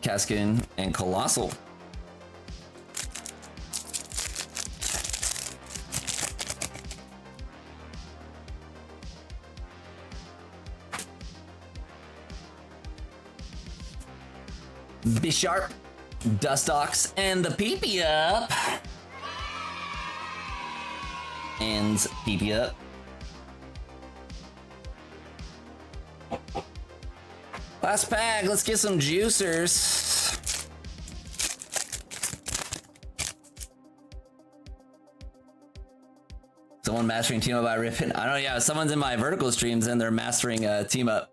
Caskin, and Colossal. Bisharp, Dustox, and the PP up. And PP up. Last pack, let's get some juicers. Someone mastering Team Up by Ripn. I don't know, yeah, someone's in my vertical streams and they're mastering Team Up.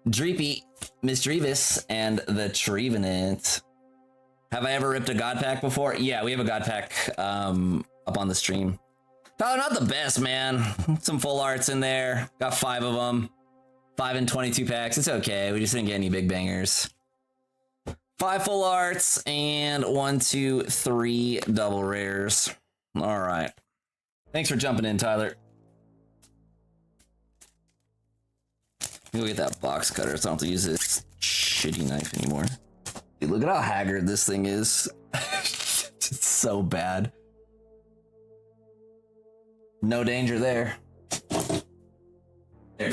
Dreepy, Misdreavus, and the Trevenant. Have I ever ripped a God Pack before? Yeah, we have a God Pack up on the stream. Oh, not the best, man. Some full arts in there. Got 5 of them. 5 and 22 packs. It's okay. We just didn't get any big bangers. 5 full arts and 1, 2, 3 double rares. All right. Thanks for jumping in, Tyler. Go get that box cutter so I don't have to use this shitty knife anymore. Dude, look at how haggard this thing is. It's so bad. No danger there. There.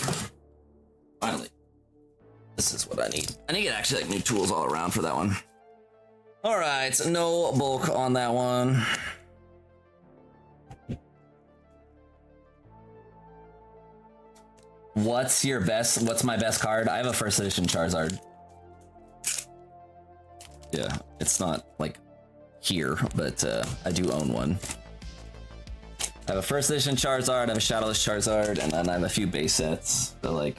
Finally. This is what I need. I need to get actually like new tools all around for that one. All right, so no bulk on that one. What's my best card? I have a first edition Charizard. Yeah, it's not like here, but I do own one. I have a first edition Charizard, I have a Shadowless Charizard, and then I have a few base sets. So like,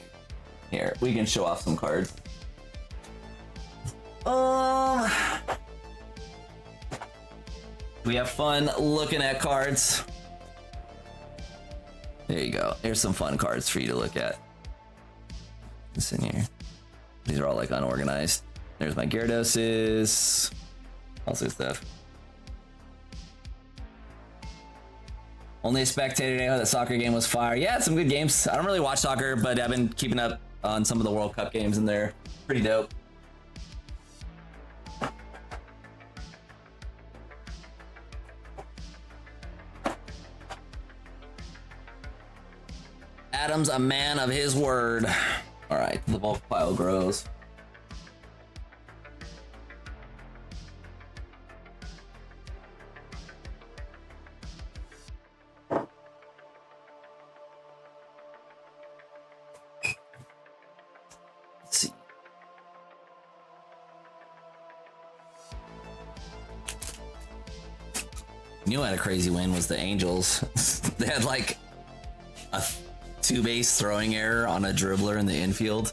here, we can show off some cards. We have fun looking at cards. There you go. Here's some fun cards for you to look at. What's in here? These are all like unorganized. There's my Gyarados. Also stuff. Only a spectator today. That soccer game was fire. Yeah, some good games. I don't really watch soccer, but I've been keeping up on some of the World Cup games, and they're pretty dope. Adam's a man of his word. All right, the bulk pile grows. Let's see. You know what had a crazy win was the Angels. They had like a 2-base throwing error on a dribbler in the infield,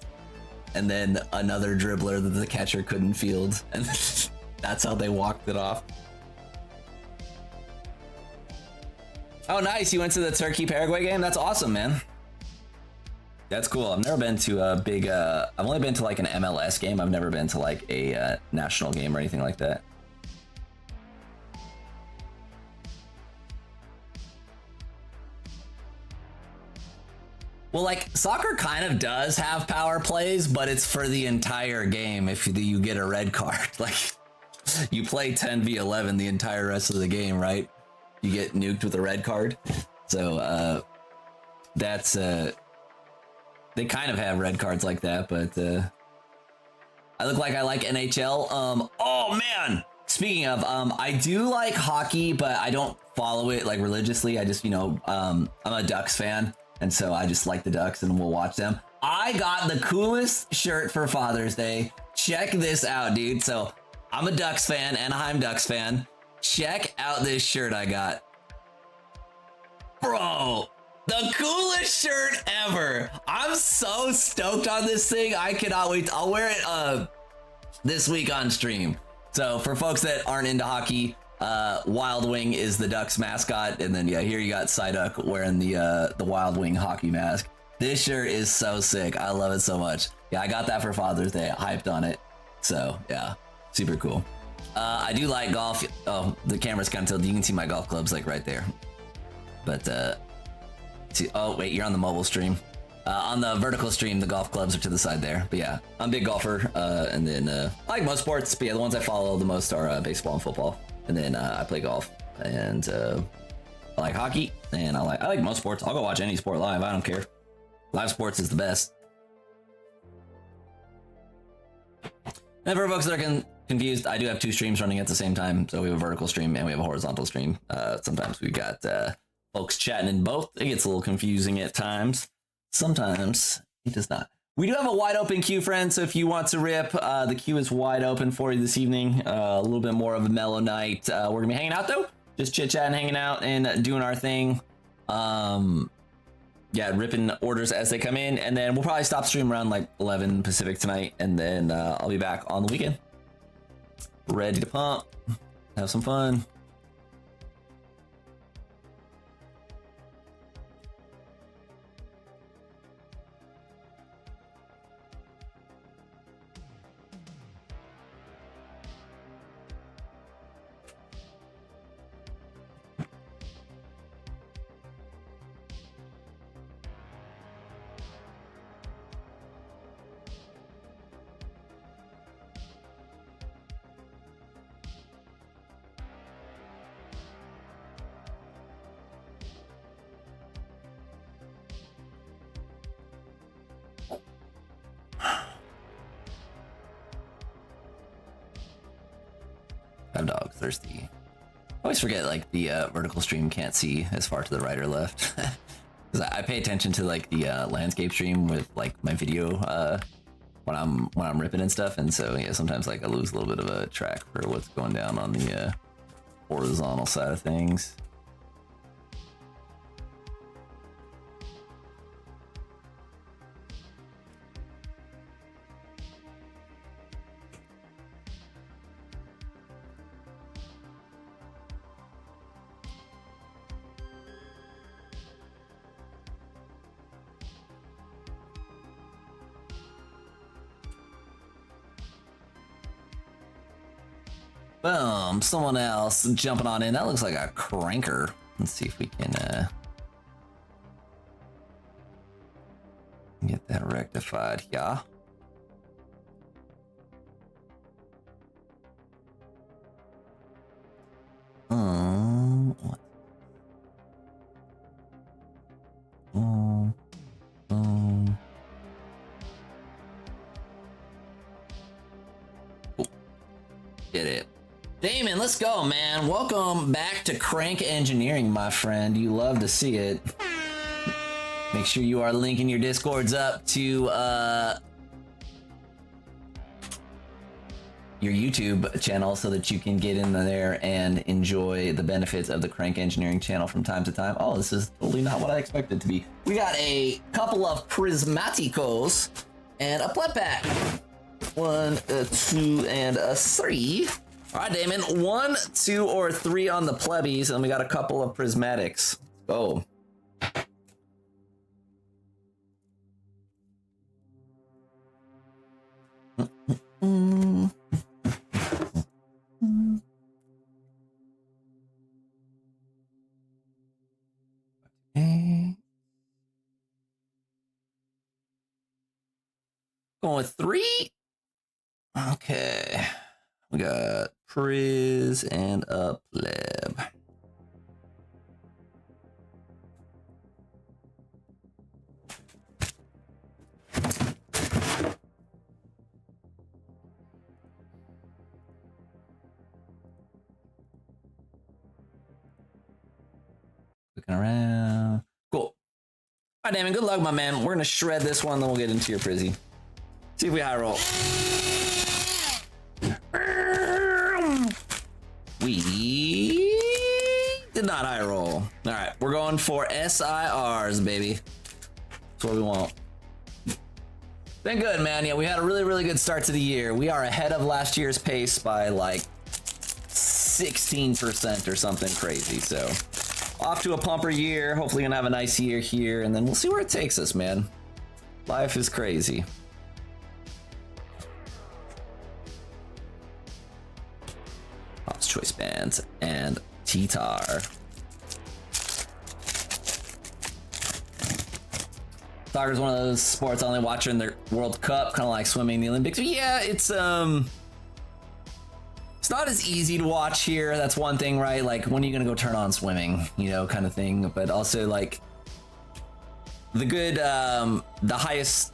and then another dribbler that the catcher couldn't field, and that's how they walked it off. Oh, nice! You went to the Turkey-Paraguay game? That's awesome, man. That's cool. I've never been to a big. I've only been to like an MLS game. I've never been to like a national game or anything like that. Well, like, soccer kind of does have power plays, but it's for the entire game if you get a red card. Like, you play 10v11 the entire rest of the game, right? You get nuked with a red card. So, that's, they kind of have red cards like that, but, I look like I like NHL. Oh, man! Speaking of, I do like hockey, but I don't follow it, like, religiously. I just, you know, I'm a Ducks fan. And so I just like the Ducks and we'll watch them. I got the coolest shirt for Father's Day. Check this out, dude. So I'm a Ducks fan, Anaheim Ducks fan. Check out this shirt I got. Bro, the coolest shirt ever. I'm so stoked on this thing. I cannot wait. I'll wear it this week on stream. So for folks that aren't into hockey, Wild Wing is the Ducks mascot, and then yeah, here you got Psyduck wearing the Wild Wing hockey mask. This shirt is so sick. I love it so much. Yeah, I got that for Father's Day. I hyped on it. So yeah, super cool. I do like golf. Oh, the camera's kind of tilted. You can see my golf clubs like right there. But see, oh wait, you're on the mobile stream. On the vertical stream, the golf clubs are to the side there. But yeah, I'm a big golfer. And then I like most sports, but yeah, the ones I follow the most are baseball and football. And then I play golf, and I like hockey, and I like most sports. I'll go watch any sport live. I don't care. Live sports is the best. And for folks that are confused, I do have 2 streams running at the same time. So we have a vertical stream and we have a horizontal stream. Sometimes we've got folks chatting in both. It gets a little confusing at times. Sometimes it does not. We do have a wide open queue, friends. So if you want to rip, the queue is wide open for you this evening. A little bit more of a mellow night. We're gonna be hanging out though. Just chit-chatting, hanging out, and doing our thing. Yeah, ripping orders as they come in, and then we'll probably stop stream around like 11 Pacific tonight, and then I'll be back on the weekend. Ready to pump, have some fun. I'm dog thirsty. I always forget like the vertical stream can't see as far to the right or left. Because I pay attention to like the landscape stream with like my video when I'm ripping and stuff, and so yeah, sometimes like I lose a little bit of a track for what's going down on the horizontal side of things. Boom, someone else jumping on in. That looks like a cranker. Let's see if we can get that rectified. Yeah. What? Get it. Damon, let's go, man. Welcome back to Crank Engineering, my friend. You love to see it. Make sure you are linking your Discords up to your YouTube channel so that you can get in there and enjoy the benefits of the Crank Engineering channel from time to time. Oh, this is totally not what I expected it to be. We got a couple of Prismaticos and a pleb pack. 1, 2, and 3. All right, Damon. 1, 2, or 3 on the plebbies, and we got a couple of Prismatics. Go. Okay. Going with 3. Okay. We got Priz and a pleb. Looking around. Cool. All right, Damon, good luck, my man. We're going to shred this one, then we'll get into your Prizzy. See if we high roll. We did not high roll. All right, we're going for SIRs, baby. That's what we want. Been good, man. Yeah, we had a really, really good start to the year. We are ahead of last year's pace by like 16% or something crazy. So off to a pumper year. Hopefully gonna have a nice year here, and then we'll see where it takes us, man. Life is crazy. Pop's Choice Bands and T-Tar. Soccer's one of those sports I only watch in the World Cup, kind of like swimming, the Olympics. But yeah, it's not as easy to watch here. That's one thing, right? Like, when are you gonna go turn on swimming, you know, kind of thing. But also, like, the good, the highest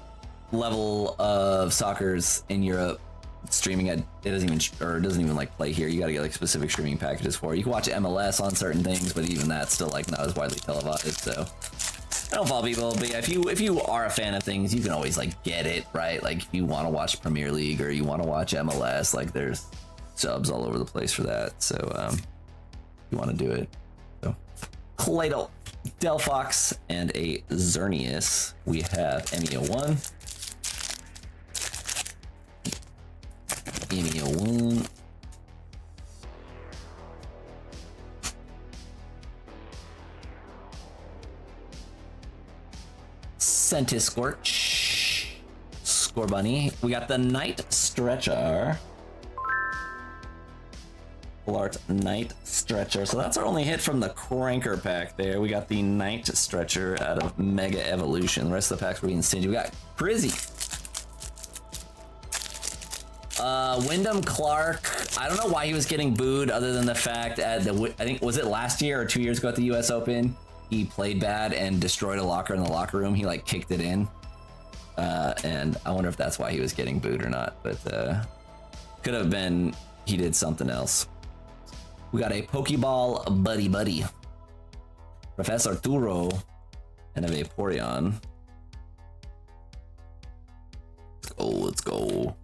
level of soccer's in Europe. Streaming it doesn't even like play here. You got to get like specific streaming packages for it. You can watch MLS on certain things, but even that's still like not as widely televised. So I don't follow people, but yeah, if you are a fan of things, you can always like get it, right? Like if you want to watch Premier League or you want to watch MLS, like there's subs all over the place for that. So you want to do it. So Cladle, Delphox, and a Xerneas. We have Emio1. Emio1. Centiscorch. Scorbunny. We got the Night Stretcher. Full Art Night Stretcher. So that's our only hit from the Cranker pack there. We got the Night Stretcher out of Mega Evolution. The rest of the packs were being stingy. We got Prizzy. Wyndham Clark, I don't know why he was getting booed other than the fact at I think, was it last year or 2 years ago at the US Open? He played bad and destroyed a locker in the locker room. He like kicked it in. And I wonder if that's why he was getting booed or not, but could have been he did something else. We got a Pokeball Buddy Buddy. Professor Turo and a Vaporeon. Let's go.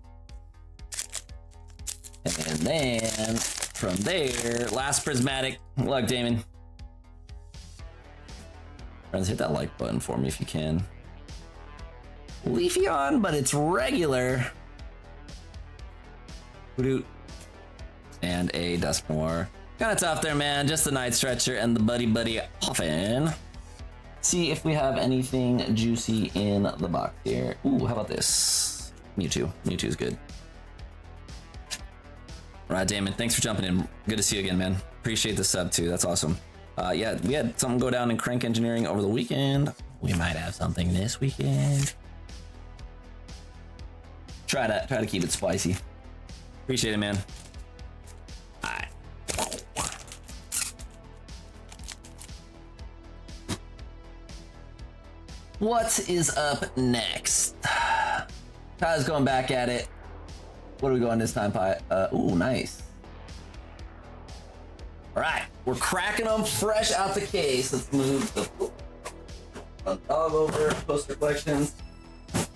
And then from there, last Prismatic. Good luck, Damon. Friends, hit that like button for me if you can. Leafeon, but it's regular. And a Duskmore. Kind of tough there, man. Just the Night Stretcher and the Buddy Buddy Offen. See if we have anything juicy in the box here. Ooh, how about this? Mewtwo. Mewtwo's good. All right, Damon, thanks for jumping in. Good to see you again, man. Appreciate the sub, too. That's awesome. Yeah, we had something go down in Crank Engineering over the weekend. We might have something this weekend. Try to keep it spicy. Appreciate it, man. All right. What is up next? Ty's going back at it. What are we going this time, Pi? Ooh, nice. All right, we're cracking them fresh out the case. Let's move the dog over, poster collections.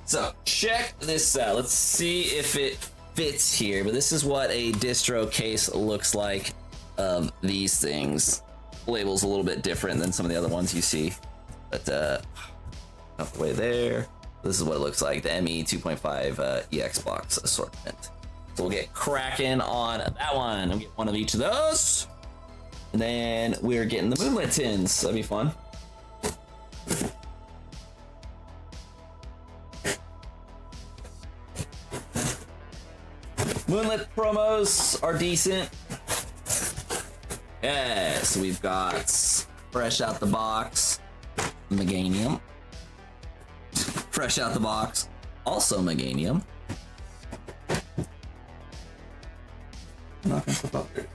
So check this out. Let's see if it fits here. But this is what a distro case looks like of these things. Label's a little bit different than some of the other ones you see. But up the way there. This is what it looks like, the ME 2.5 EX box assortment. So we'll get cracking on that one. We'll get one of each of those. And then we're getting the Moonlit tins. That'll be fun. Moonlit promos are decent. Yeah, so we've got fresh out the box, Meganium. Fresh out the box, also Meganium. Knocking stuff up there.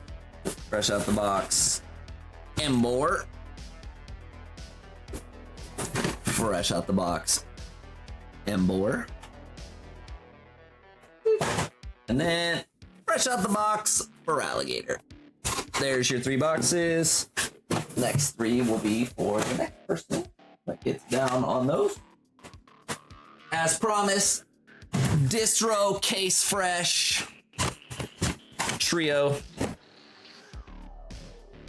Fresh out the box, Emboar. Fresh out the box, Emboar. And then fresh out the box for Alligator. There's your 3 boxes. Next 3 will be for the next person that gets down on those. As promised, distro case fresh trio. All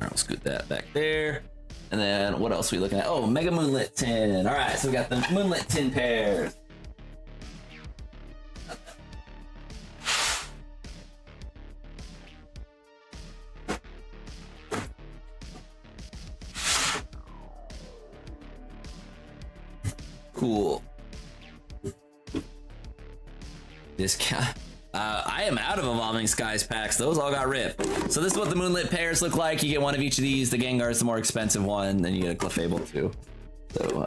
right, we'll scoot that back there. And then what else are we looking at? Oh, Mega Moonlit tin. All right, so we got the Moonlit tin pairs. Cool. This guy. I am out of Evolving Skies packs. Those all got ripped. So this is what the Moonlit pairs look like. You get one of each of these. The Gengar's the more expensive one. Then you get a Clefable too. So,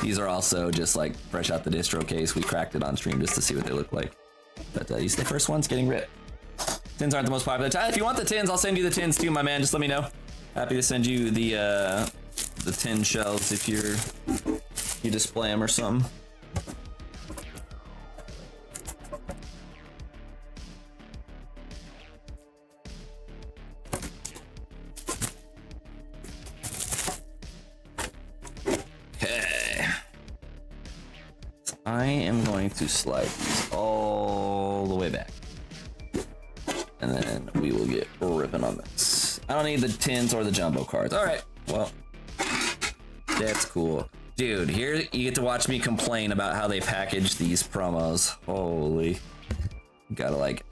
These are also just like fresh out the distro case. We cracked it on stream just to see what they look like. But these are the first ones getting ripped. Tins aren't the most popular. If you want the tins, I'll send you the tins too, my man. Just let me know. Happy to send you the tin shells if you display them or something. Okay. I am going to slide these all the way back. And then we will get ripping on this. I don't need the tins or the jumbo cards. All right, well, that's cool. Dude, here you get to watch me complain about how they package these promos. Holy. Gotta like,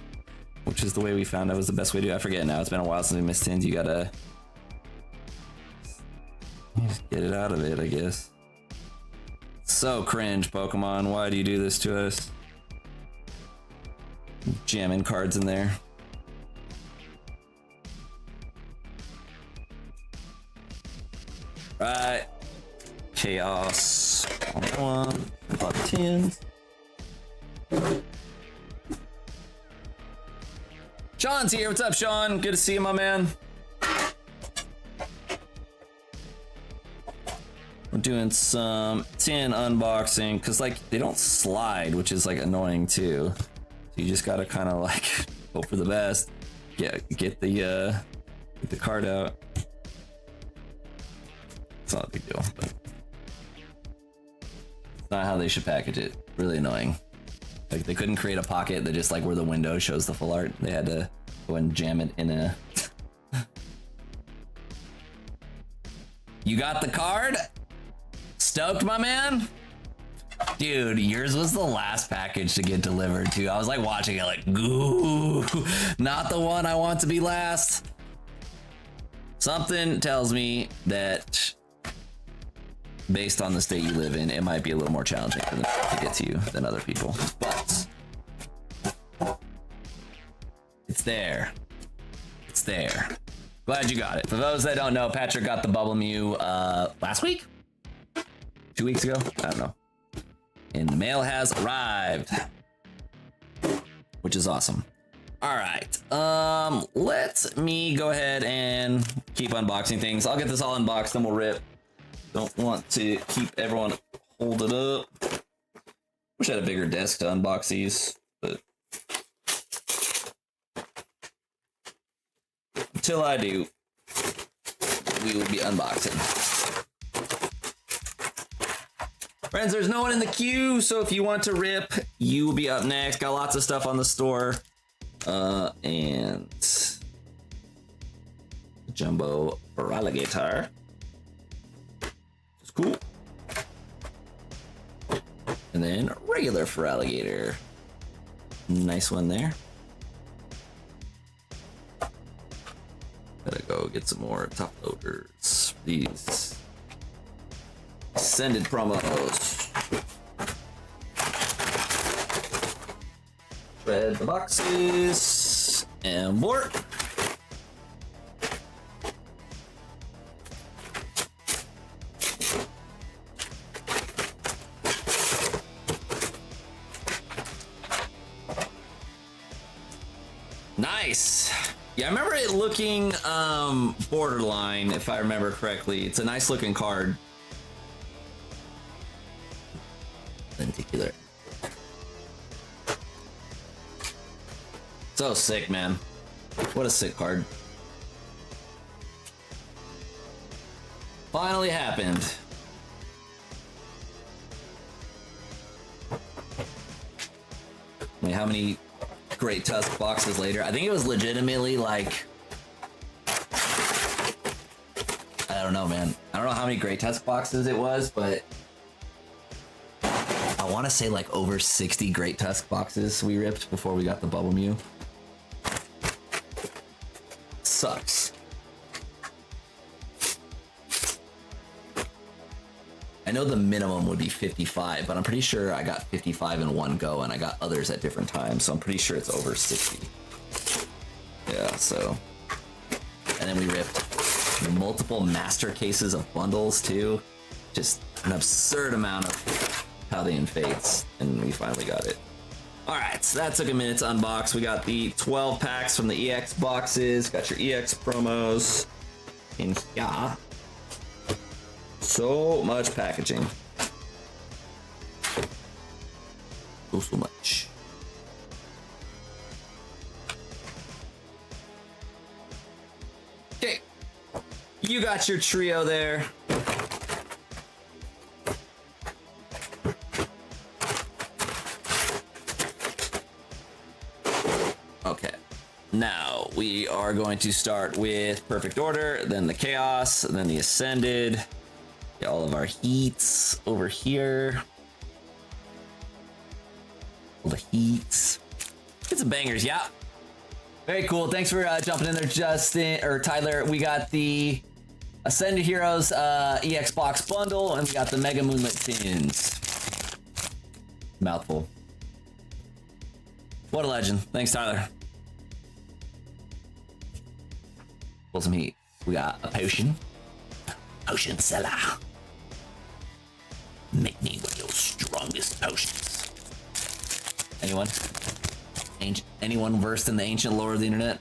which is the way we found that was the best way to do it. I forget now, it's been a while since we missed tins. You gotta just get it out of it, I guess. So cringe, Pokemon. Why do you do this to us? Jamming cards in there. Right. Chaos on that one. About 10s. Sean's here. What's up, Sean? Good to see you, my man. We're doing some tin unboxing because like they don't slide, which is like annoying too. So you just gotta kind of like hope for the best. Yeah, get the card out. It's not a big deal, but it's not how they should package it. Really annoying. Like they couldn't create a pocket that just like where the window shows the full art. They had to go and jam it in a. You got the card? Stoked, my man? Dude, yours was the last package to get delivered too. I was like watching it like, ooh, not the one I want to be last. Something tells me that based on the state you live in, it might be a little more challenging for them to get to you than other people. But it's there. It's there. Glad you got it. For those that don't know, Patrick got the Bubble Mew last week? 2 weeks ago? I don't know. And the mail has arrived, which is awesome. All right, let me go ahead and keep unboxing things. I'll get this all unboxed and we'll rip. Don't want to keep everyone holding up. Wish I had a bigger desk to unbox these, but until I do, we will be unboxing. Friends, there's no one in the queue, so if you want to rip, you will be up next. Got lots of stuff on the store. And jumbo alligator. It's cool. And then regular alligator. Nice one there. Gotta go get some more top loaders. These extended promos. Shred the boxes and board. Nice. Yeah, I remember it looking borderline, if I remember correctly. It's a nice looking card. Lenticular. So sick, man. What a sick card. Finally happened. Wait, how many Great Tusk boxes later? I think it was legitimately like, I don't know, man. I don't know how many Great Tusk boxes it was, but I want to say like over 60 Great Tusk boxes we ripped before we got the Bubble Mew. Sucks. I know the minimum would be 55, but I'm pretty sure I got 55 in one go and I got others at different times, so I'm pretty sure it's over 60. Yeah, so. And then we ripped multiple master cases of bundles too. Just an absurd amount of Paldean Fates, and we finally got it. Alright, so that took a minute to unbox. We got the 12 packs from the EX boxes. Got your EX promos in here. So much packaging. So much. Okay. You got your trio there. Okay, now we are going to start with Perfect Order, then the Chaos, then the Ascended. Get all of our heats over here. All the heats. Get some bangers, yeah. Very cool. Thanks for jumping in there, Justin or Tyler. We got the Ascended Heroes EX box bundle, and we got the Mega Moonlit Tins. Mouthful. What a legend. Thanks, Tyler. Pull some heat. We got a potion. Potion seller. Make me one of your strongest potions. Anyone? Anyone versed in the ancient lore of the internet?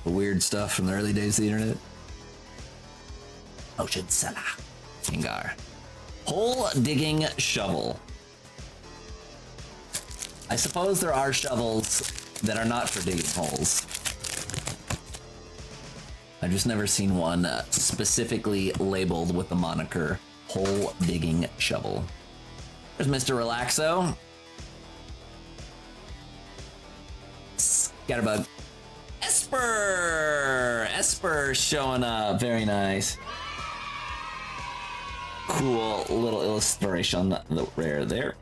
The weird stuff from the early days of the internet? Potion seller. Gengar. Hole digging shovel. I suppose there are shovels that are not for digging holes. I've just never seen one specifically labeled with the moniker hole digging shovel. There's Mr. Relaxo. Scatterbug. Esper! Esper showing up. Very nice. Cool little illustration on the rare there.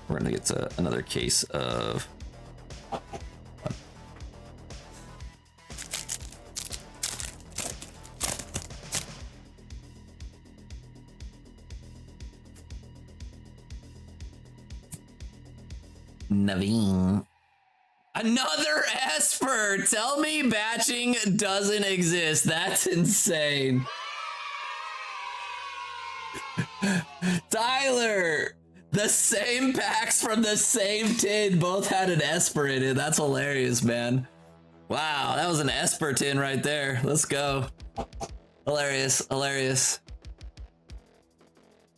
We're gonna get to another case of... Naveen. Another Esper! Tell me batching doesn't exist. That's insane. Tyler! The same packs from the same tin both had an Esper in it. That's hilarious, man. Wow, that was an Esper tin right there. Let's go. Hilarious, hilarious.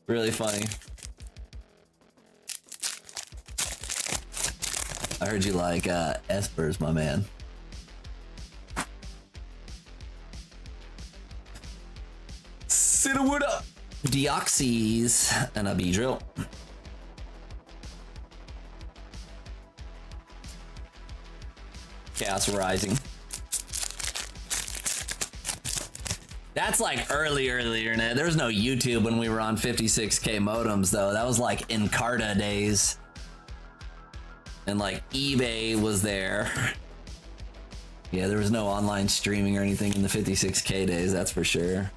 Really funny. I heard you like Espers, my man. Siddawood Deoxys and a Beedrill. Chaos Rising. That's like early internet. There was no YouTube when we were on 56K modems though. That was like Encarta days. And like eBay was there. Yeah, there was no online streaming or anything in the 56K days, that's for sure.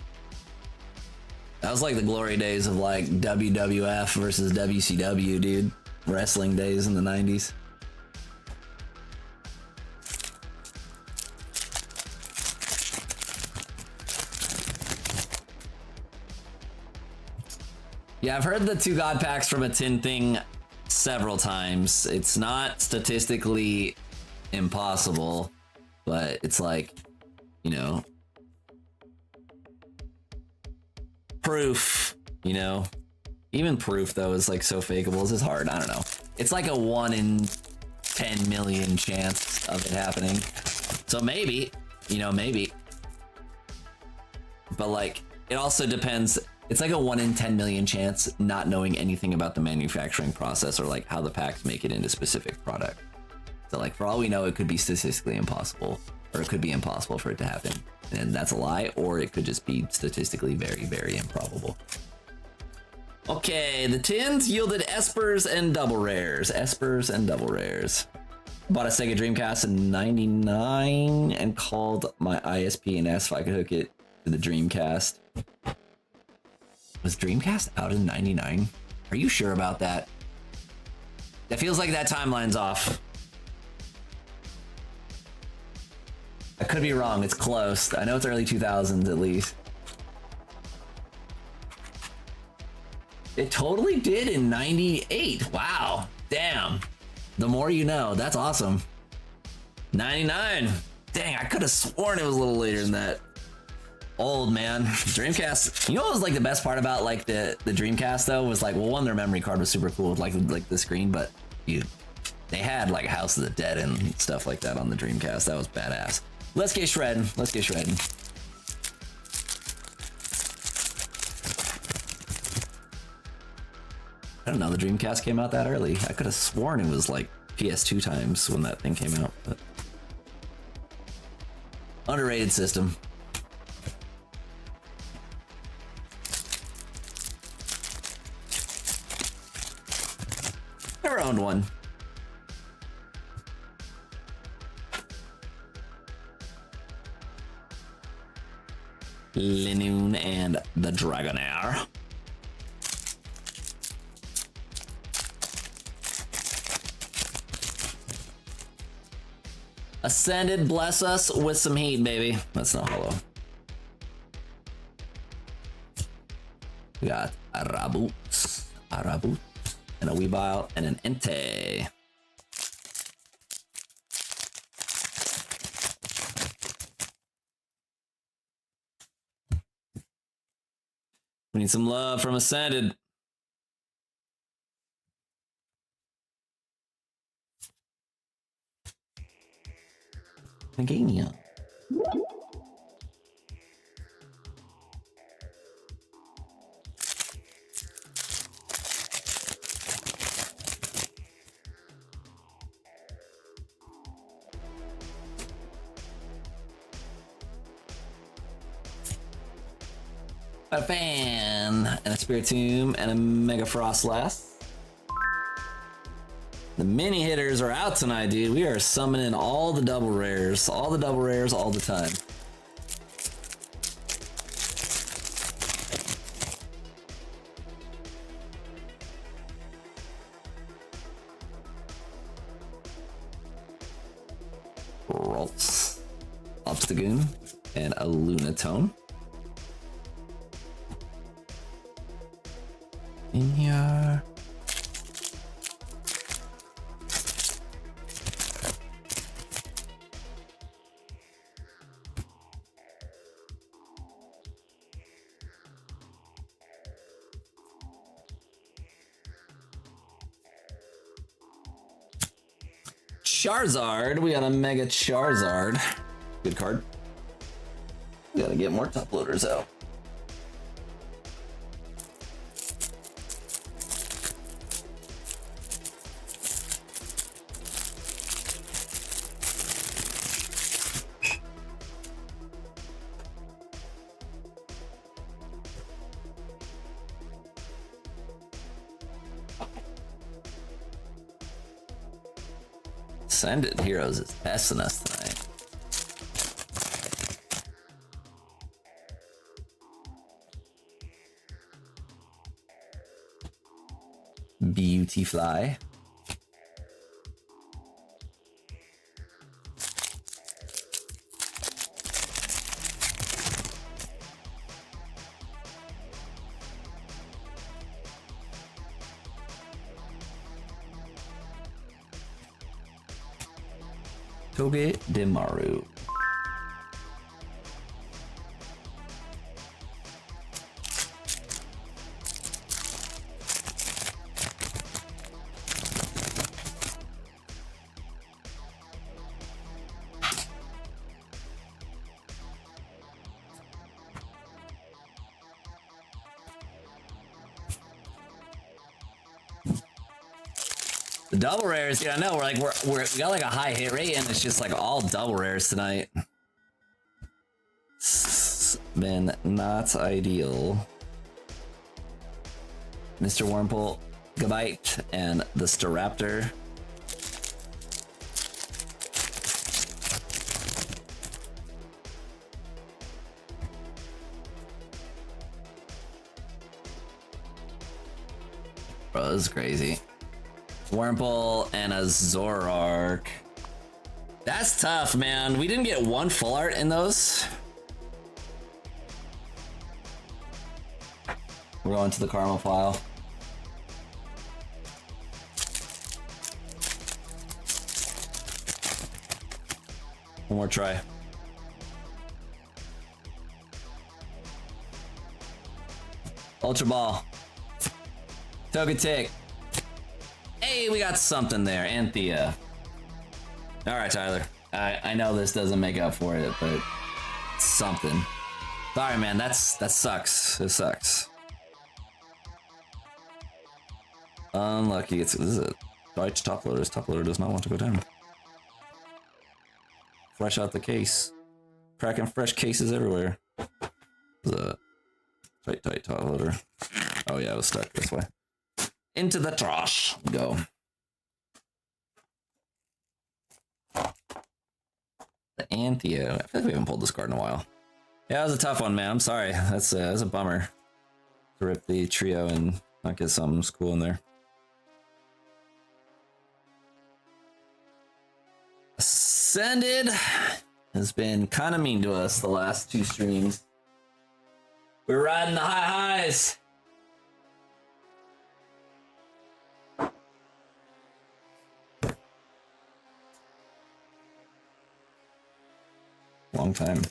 That was like the glory days of like WWF versus WCW, dude. Wrestling days in the 90s. Yeah, I've heard the 2 God packs from a tin thing several times. It's not statistically impossible, but it's like, you know, proof, you know, even proof though is like so fakeable. It's just hard. I don't know. It's like a 1 in 10 million chance of it happening. So maybe, you know, maybe, but like, it also depends. It's like a 1 in 10 million chance not knowing anything about the manufacturing process or like how the packs make it into specific product. So like for all we know, it could be statistically impossible, or it could be impossible for it to happen. And that's a lie, or it could just be statistically very, very improbable. Okay, the tins yielded Espers and double rares. Espers and double rares. Bought a Sega Dreamcast in '99 and called my ISP and asked if I could hook it to the Dreamcast. Was Dreamcast out in '99? Are you sure about that? That feels like that timeline's off. I could be wrong, it's close. I know it's early 2000s at least. It totally did in 98. Wow. Damn. The more you know. That's awesome. 99. Dang, I could have sworn it was a little later than that. Old, man. Dreamcast. You know what was like the best part about like the Dreamcast though was like, well, one, their memory card was super cool with like the screen, but they had like House of the Dead and stuff like that on the Dreamcast. That was badass. Let's get shredding. Let's get shredding. I don't know, the Dreamcast came out that early. I could have sworn it was like PS2 times when that thing came out. But... underrated system. Never owned one. Linoon and the Dragonair. Ascended, bless us with some heat, baby. That's not hollow. We got Arabut, and a Weavile, and an Entei. We need some love from Ascended. Pangania. A fan and a Spiritomb and a Mega Frostlass. The mini hitters are out tonight, dude. We are summoning all the double rares, all the time. Rolls, Obstagoon, and a Lunatone. In here. Charizard, we got a Mega Charizard. Good card. We gotta get more top loaders out. Ascended Heroes is testing us tonight. Beautifly. Toge Demaru. The double rares, yeah, I know. We got like a high hit rate, and it's just like all double rares tonight. It's been not ideal. Mr. Wormhole, Gabite, and the Staraptor. Bro, this is crazy. Wurmple and a Zoroark. That's tough, man. We didn't get one full art in those. We're going to the Karma file. more try. Ultra Ball. Togetic. Hey, we got something there. Anthea. Alright, Tyler. I know this doesn't make up for it, but it's something. Sorry, man. That sucks. It sucks. Unlucky. This is it. Right, top loader. Top loader does not want to go down. Fresh out the case. Cracking fresh cases everywhere. The tight top loader. Oh yeah, I was stuck this way. Into the trash. Go. The Anthea. I feel like we haven't pulled this card in a while. Yeah, that was a tough one, man. I'm sorry. That's a bummer. To rip the trio and not get something cool in there. Ascended has been kind of mean to us the last 2 streams. We're riding the high highs. Long time.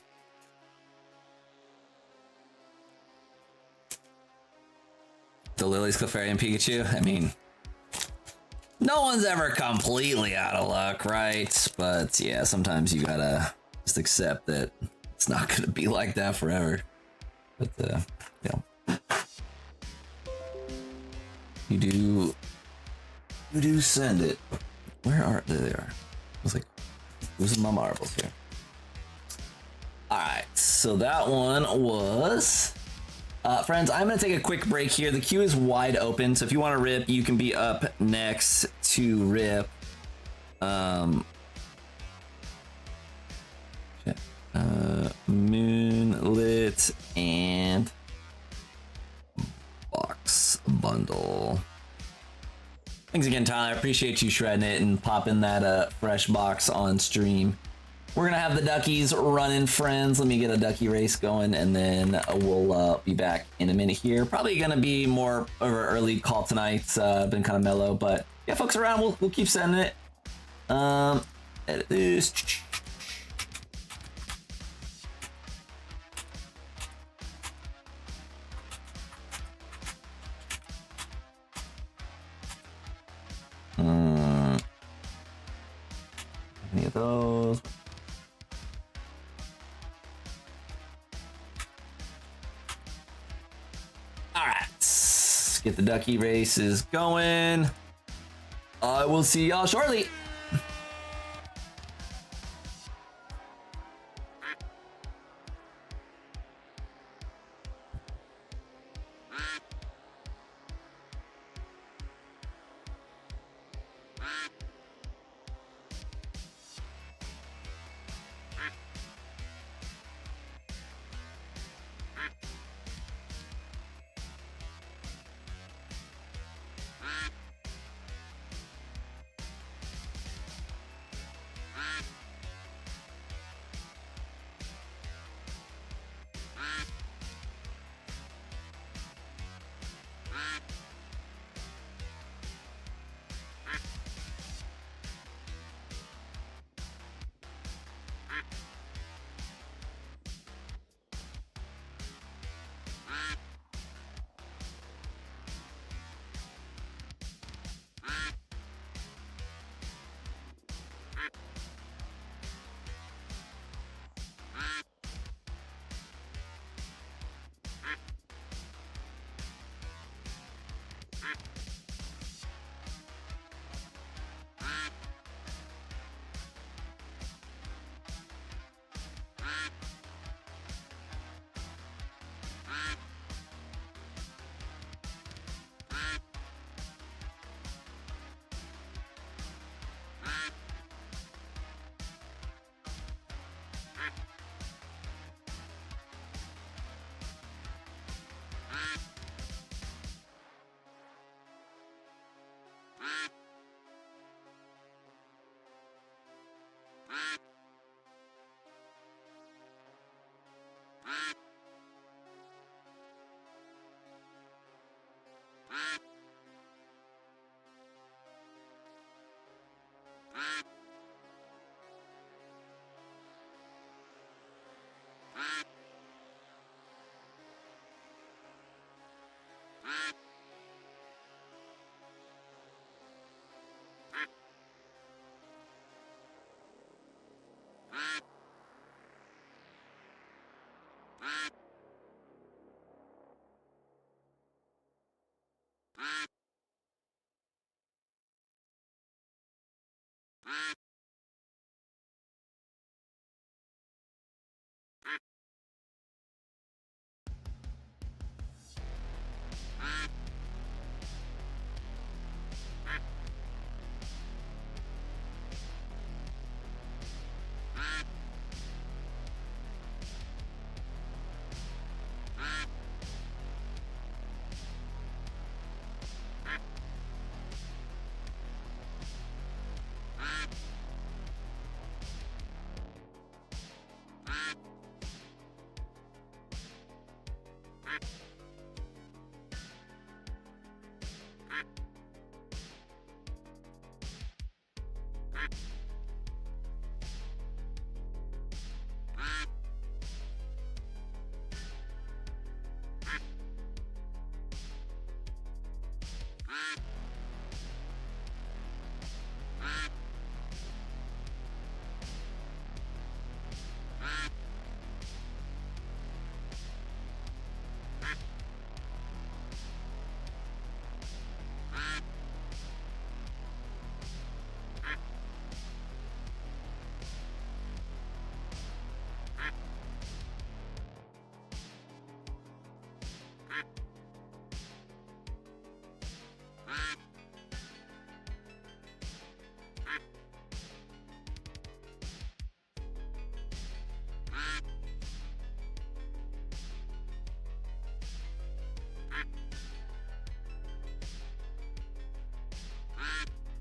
The Lilies, Clefairy, and Pikachu. I mean, no one's ever completely out of luck, right? But yeah, sometimes you gotta just accept that it's not gonna be like that forever. But you know, you do send it. Where are they? I was like, losing my marbles here. All right, so that one was. Friends, I'm going to take a quick break here. The queue is wide open, so if you want to rip, you can be up next to rip. Moonlit and box bundle. Thanks again, Tyler. I appreciate you shredding it and popping that fresh box on stream. We're gonna have the duckies running, friends. Let me get a ducky race going, and then we'll be back in a minute here. Probably gonna be more of an early call tonight. Been kind of mellow, but yeah, folks around. We'll keep sending it. Edit this. Any of those? Let's get the ducky races going. I will see y'all shortly.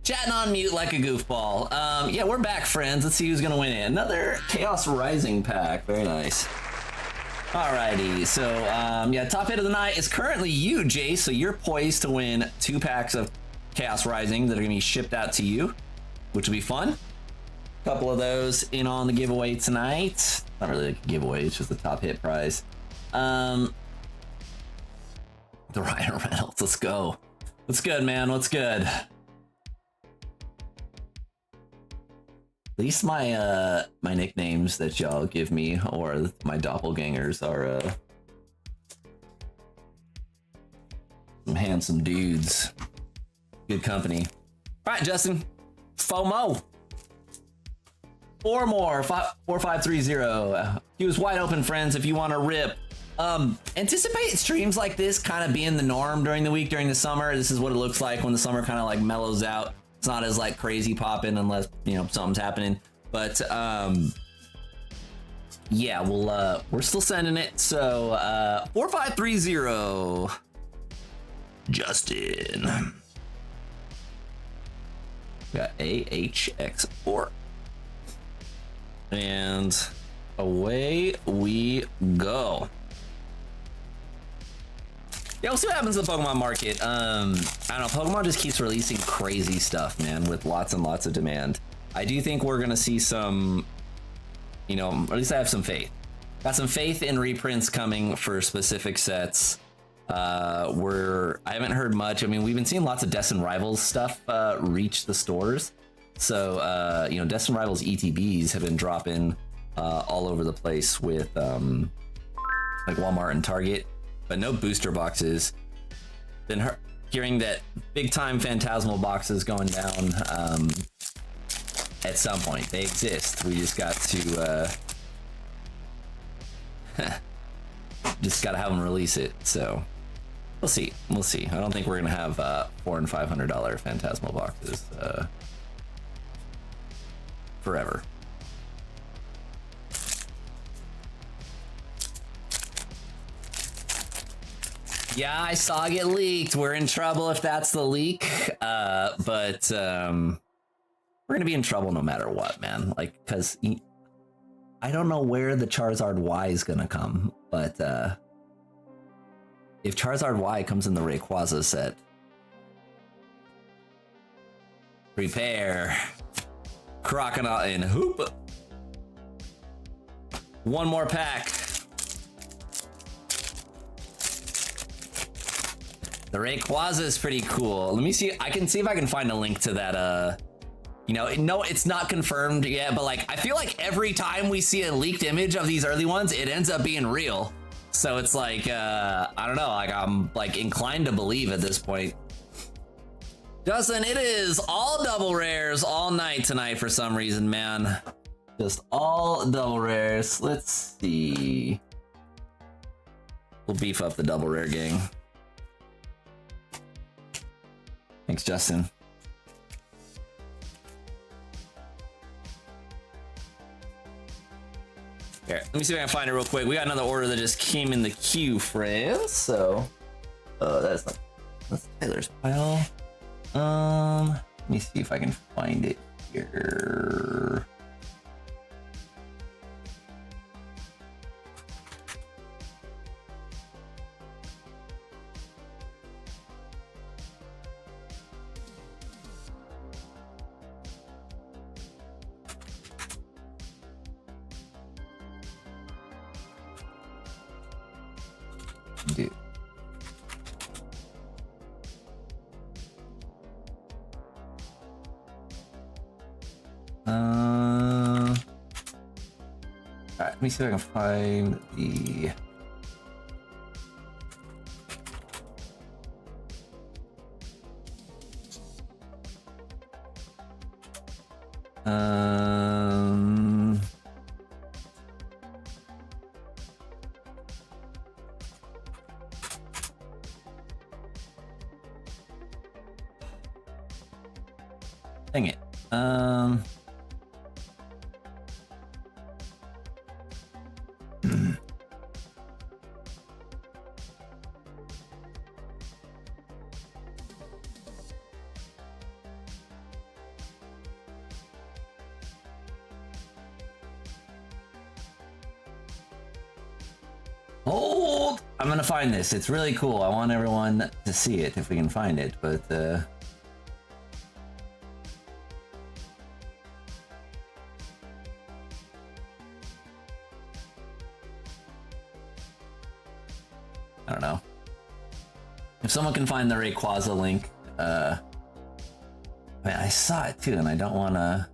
Chatting on mute like a goofball. Yeah, we're back, friends. Let's see who's gonna win it. Another Chaos Rising pack. Very nice. Alrighty, so yeah, top hit of the night is currently you, Jay. So you're poised to win 2 packs of Chaos Rising that are gonna be shipped out to you, which will be fun. A couple of those in on the giveaway tonight. Not really a giveaway, it's just the top hit prize. The Ryan Reynolds, let's go. What's good, man? What's good? At least my my nicknames that y'all give me, or my doppelgangers, are some handsome dudes. Good company. All right, Justin. FOMO. 4 more. 4530. He was wide open, friends. If you want to rip. Anticipate streams like this kind of being the norm during the week, during the summer. This is what it looks like when the summer kind of like mellows out. It's not as like crazy popping unless, you know, something's happening. But yeah, we're still sending it. So 4530. Justin. Got AHX4. And away we go. Yeah, we'll see what happens in the Pokemon market. I don't know, Pokemon just keeps releasing crazy stuff, man, with lots and lots of demand. I do think we're gonna see some, you know, or at least I have some faith. Got some faith in reprints coming for specific sets. I haven't heard much. I mean, we've been seeing lots of Destin Rivals stuff reach the stores. So, you know, Destin Rivals ETBs have been dropping all over the place with like Walmart and Target. But no booster boxes. Been hearing that big time Phantasmal boxes going down at some point. They exist. We just got to just got to have them release it. So we'll see. We'll see. I don't think we're gonna have $400 and $500 Phantasmal boxes forever. Yeah, I saw it get leaked. We're in trouble if that's the leak. But we're gonna be in trouble no matter what, man. Like, cause I don't know where the Charizard Y is gonna come, but if Charizard Y comes in the Rayquaza set, prepare. Crocodile and Hoop. One more pack. The Rayquaza is pretty cool. Let me see. I can see if I can find a link to that. You know, no, it's not confirmed yet, but like, I feel like every time we see a leaked image of these early ones, it ends up being real. So it's like, I don't know, like I'm like inclined to believe at this point. Justin, it is all double rares all night tonight for some reason, man. Just all double rares. Let's see. We'll beef up the double rare gang. Thanks, Justin. Here, let me see if I can find it real quick. We got another order that just came in the queue, friends. So, that's Tyler's pile. Let me see if I can find it here. Dude. Alright, let me see if I can find the dang it. Hold! I'm gonna find this. It's really cool. I want everyone to see it if we can find it, but I don't know. If someone can find the Rayquaza link, man, I saw it too, and I don't wanna.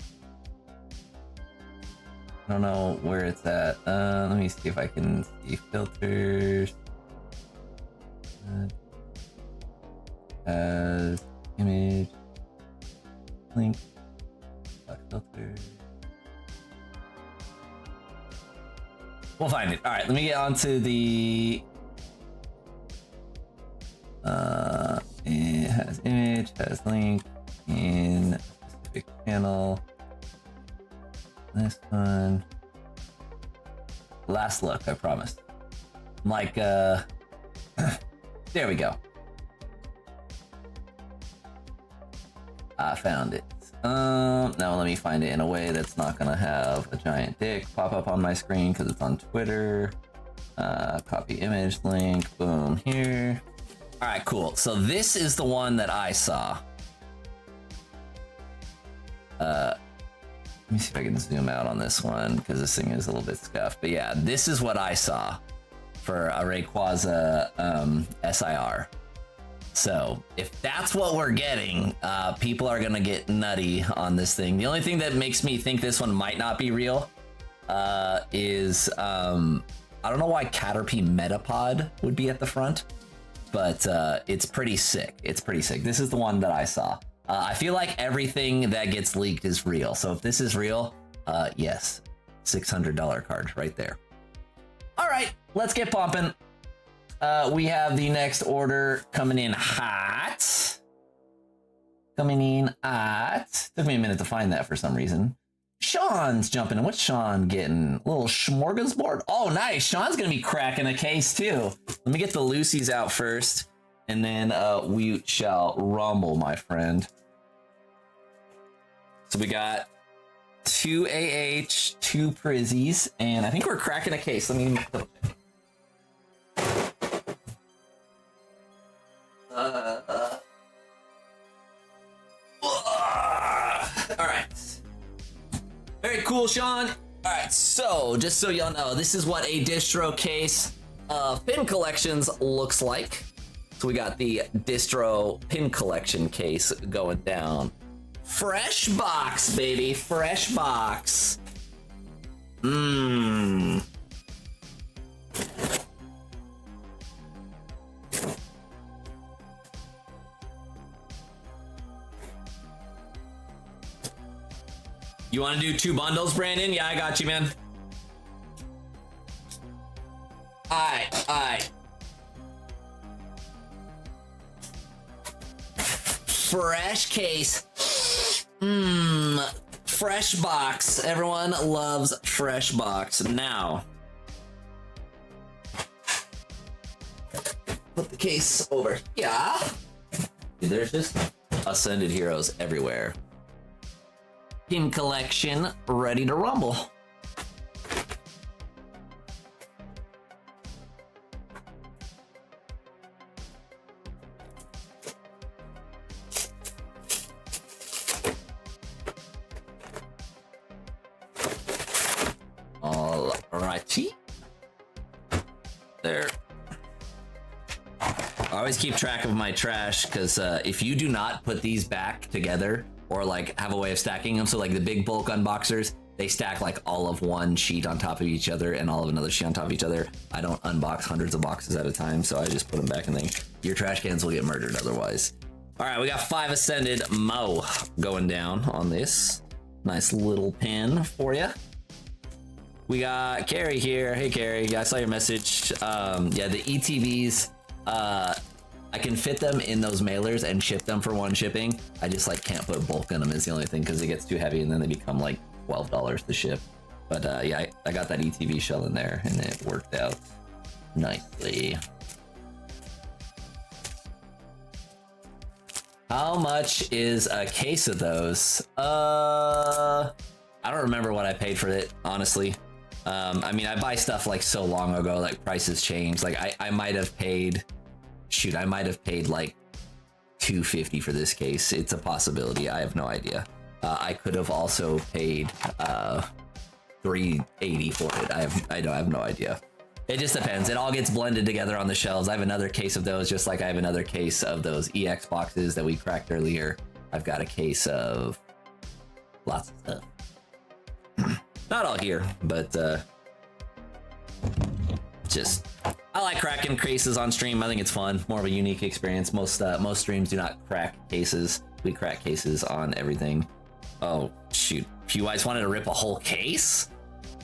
I don't know where it's at. Let me see if I can see filters. As image link filter. We'll find it. All right, let me get onto the. It has image, has link in a specific channel. This one. Last look, I promise. Like, there we go. I found it. Now let me find it in a way that's not gonna have a giant dick pop up on my screen because it's on Twitter. Copy image link, boom, here. All right, cool. So this is the one that I saw. Let me see if I can zoom out on this one because this thing is a little bit scuffed. But yeah, this is what I saw for a Rayquaza SIR. So if that's what we're getting, people are gonna get nutty on this thing. The only thing that makes me think this one might not be real is I don't know why Caterpie Metapod would be at the front, but it's pretty sick. It's pretty sick. This is the one that I saw. I feel like everything that gets leaked is real. So if this is real, yes, $600 card right there. All right, let's get pumping. We have the next order coming in hot. Coming in hot. Took me a minute to find that for some reason. Sean's jumping in. What's Sean getting? A little smorgasbord? Oh, nice. Sean's going to be cracking a case too. Let me get the Lucy's out first. And then we shall rumble, my friend. So we got 2 AH, 2 Prizzies, and I think we're cracking a case. Let me... all right. Very cool, Sean. All right, so just so y'all know, this is what a distro case of pin collections looks like. So we got the distro pin collection case going down. Fresh box, baby. Fresh box. Mmm. You want to do 2 bundles, Brandon? Yeah, I got you, man. Alright. Fresh case. Fresh box. Everyone loves fresh box. Now, put the case over here. Dude, there's just Ascended Heroes everywhere. Pin collection ready to rumble. Alrighty. There. I always keep track of my trash because if you do not put these back together or like have a way of stacking them, so like the big bulk unboxers, they stack like all of one sheet on top of each other and all of another sheet on top of each other. I don't unbox hundreds of boxes at a time, so I just put them back and then your trash cans will get murdered otherwise. All right, we got 5 Ascended Mo going down on this. Nice little pin for you. We got Carrie here. Hey, Carrie. Yeah, I saw your message. Yeah, the ETBs, I can fit them in those mailers and ship them for 1 shipping. I just like can't put bulk in them is the only thing because it gets too heavy and then they become like $12 to ship. But yeah, I got that ETB shell in there and it worked out nicely. How much is a case of those? I don't remember what I paid for it, honestly. I mean, I buy stuff like so long ago, like prices change. Like I might have paid, shoot, I might have paid like $250 for this case. It's a possibility. I have no idea. I could have also paid $380 for it. I have no idea. It just depends. It all gets blended together on the shelves. I have another case of those, just like I have another case of those EX boxes that we cracked earlier. I've got a case of lots of stuff. Not all here, but just I like cracking cases on stream. I think it's fun, more of a unique experience. Most streams do not crack cases. We crack cases on everything. Oh shoot! If you guys wanted to rip a whole case,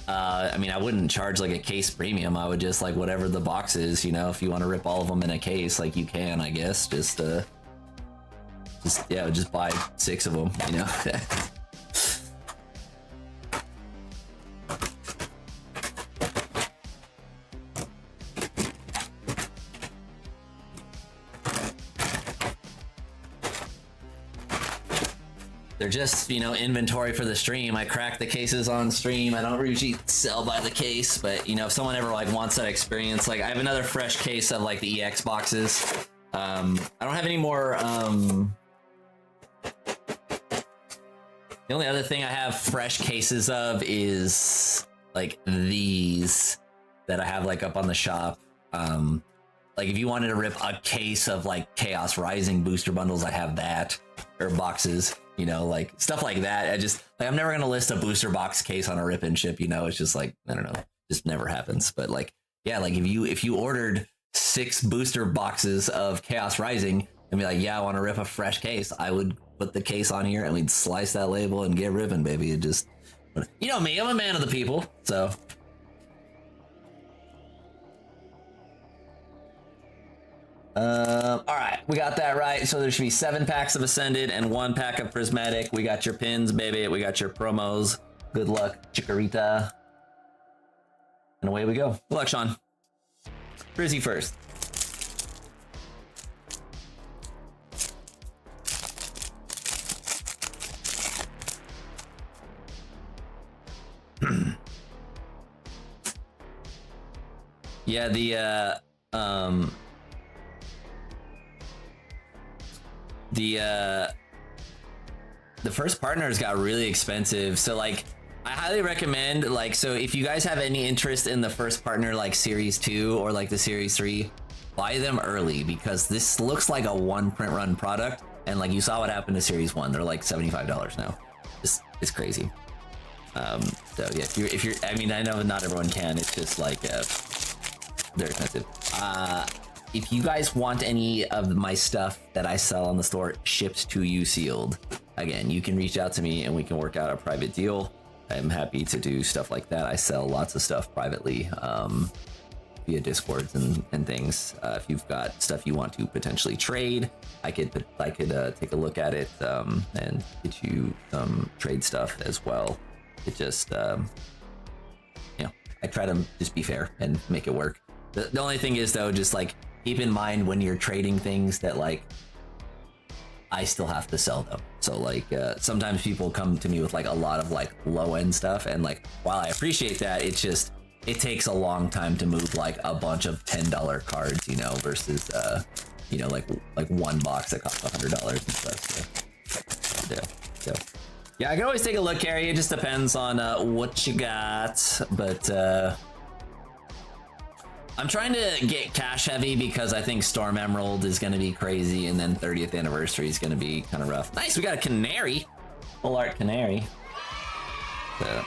I mean, I wouldn't charge like a case premium. I would just like whatever the box is, you know. If you want to rip all of them in a case, like you can, I guess. Just buy 6 of them, you know. They're just, you know, inventory for the stream. I crack the cases on stream. I don't usually sell by the case, but you know, if someone ever like wants that experience, like I have another fresh case of like the EX boxes. I don't have any more. The only other thing I have fresh cases of is like these that I have like up on the shop. Like if you wanted to rip a case of like Chaos Rising booster bundles, I have that, or boxes, you know, like stuff like that. I just like, I'm never gonna list a booster box case on a Ripnship, you know. It's just like, I don't know, just never happens. But like, yeah, like if you ordered 6 booster boxes of Chaos Rising and be like, yeah, I want to rip a fresh case, I would put the case on here and we'd slice that label and get ripping, baby. It just, you know me, I'm a man of the people, so. All right, we got that right. So there should be 7 packs of Ascended and 1 pack of Prismatic. We got your pins, baby. We got your promos. Good luck, Chikorita. And away we go. Good luck, Sean. Frizzy first. Yeah, the first partners got really expensive, so like I highly recommend, like, so if you guys have any interest in the first partner, like Series 2 or like the Series 3, buy them early, because this looks like a 1 print run product, and like you saw what happened to Series 1, they're like $75 now. It's crazy. So yeah, if you're I mean, I know not everyone can, it's just like they're expensive. If you guys want any of my stuff that I sell on the store shipped to you sealed, again, you can reach out to me and we can work out a private deal. I'm happy to do stuff like that. I sell lots of stuff privately via Discords and things. If you've got stuff you want to potentially trade, I could take a look at it and get you some trade stuff as well. It just, you know, I try to just be fair and make it work. The only thing is though, just like, keep in mind when you're trading things that like I still have to sell them. So like sometimes people come to me with like a lot of like low end stuff, and like while I appreciate that, it takes a long time to move like a bunch of $10 cards, you know, versus you know, like one box that costs $100 and stuff. So yeah, I can always take a look, Carrie. It just depends on what you got, but I'm trying to get cash heavy because I think Storm Emerald is going to be crazy, and then 30th anniversary is going to be kind of rough. Nice, we got a canary. Full art canary. So.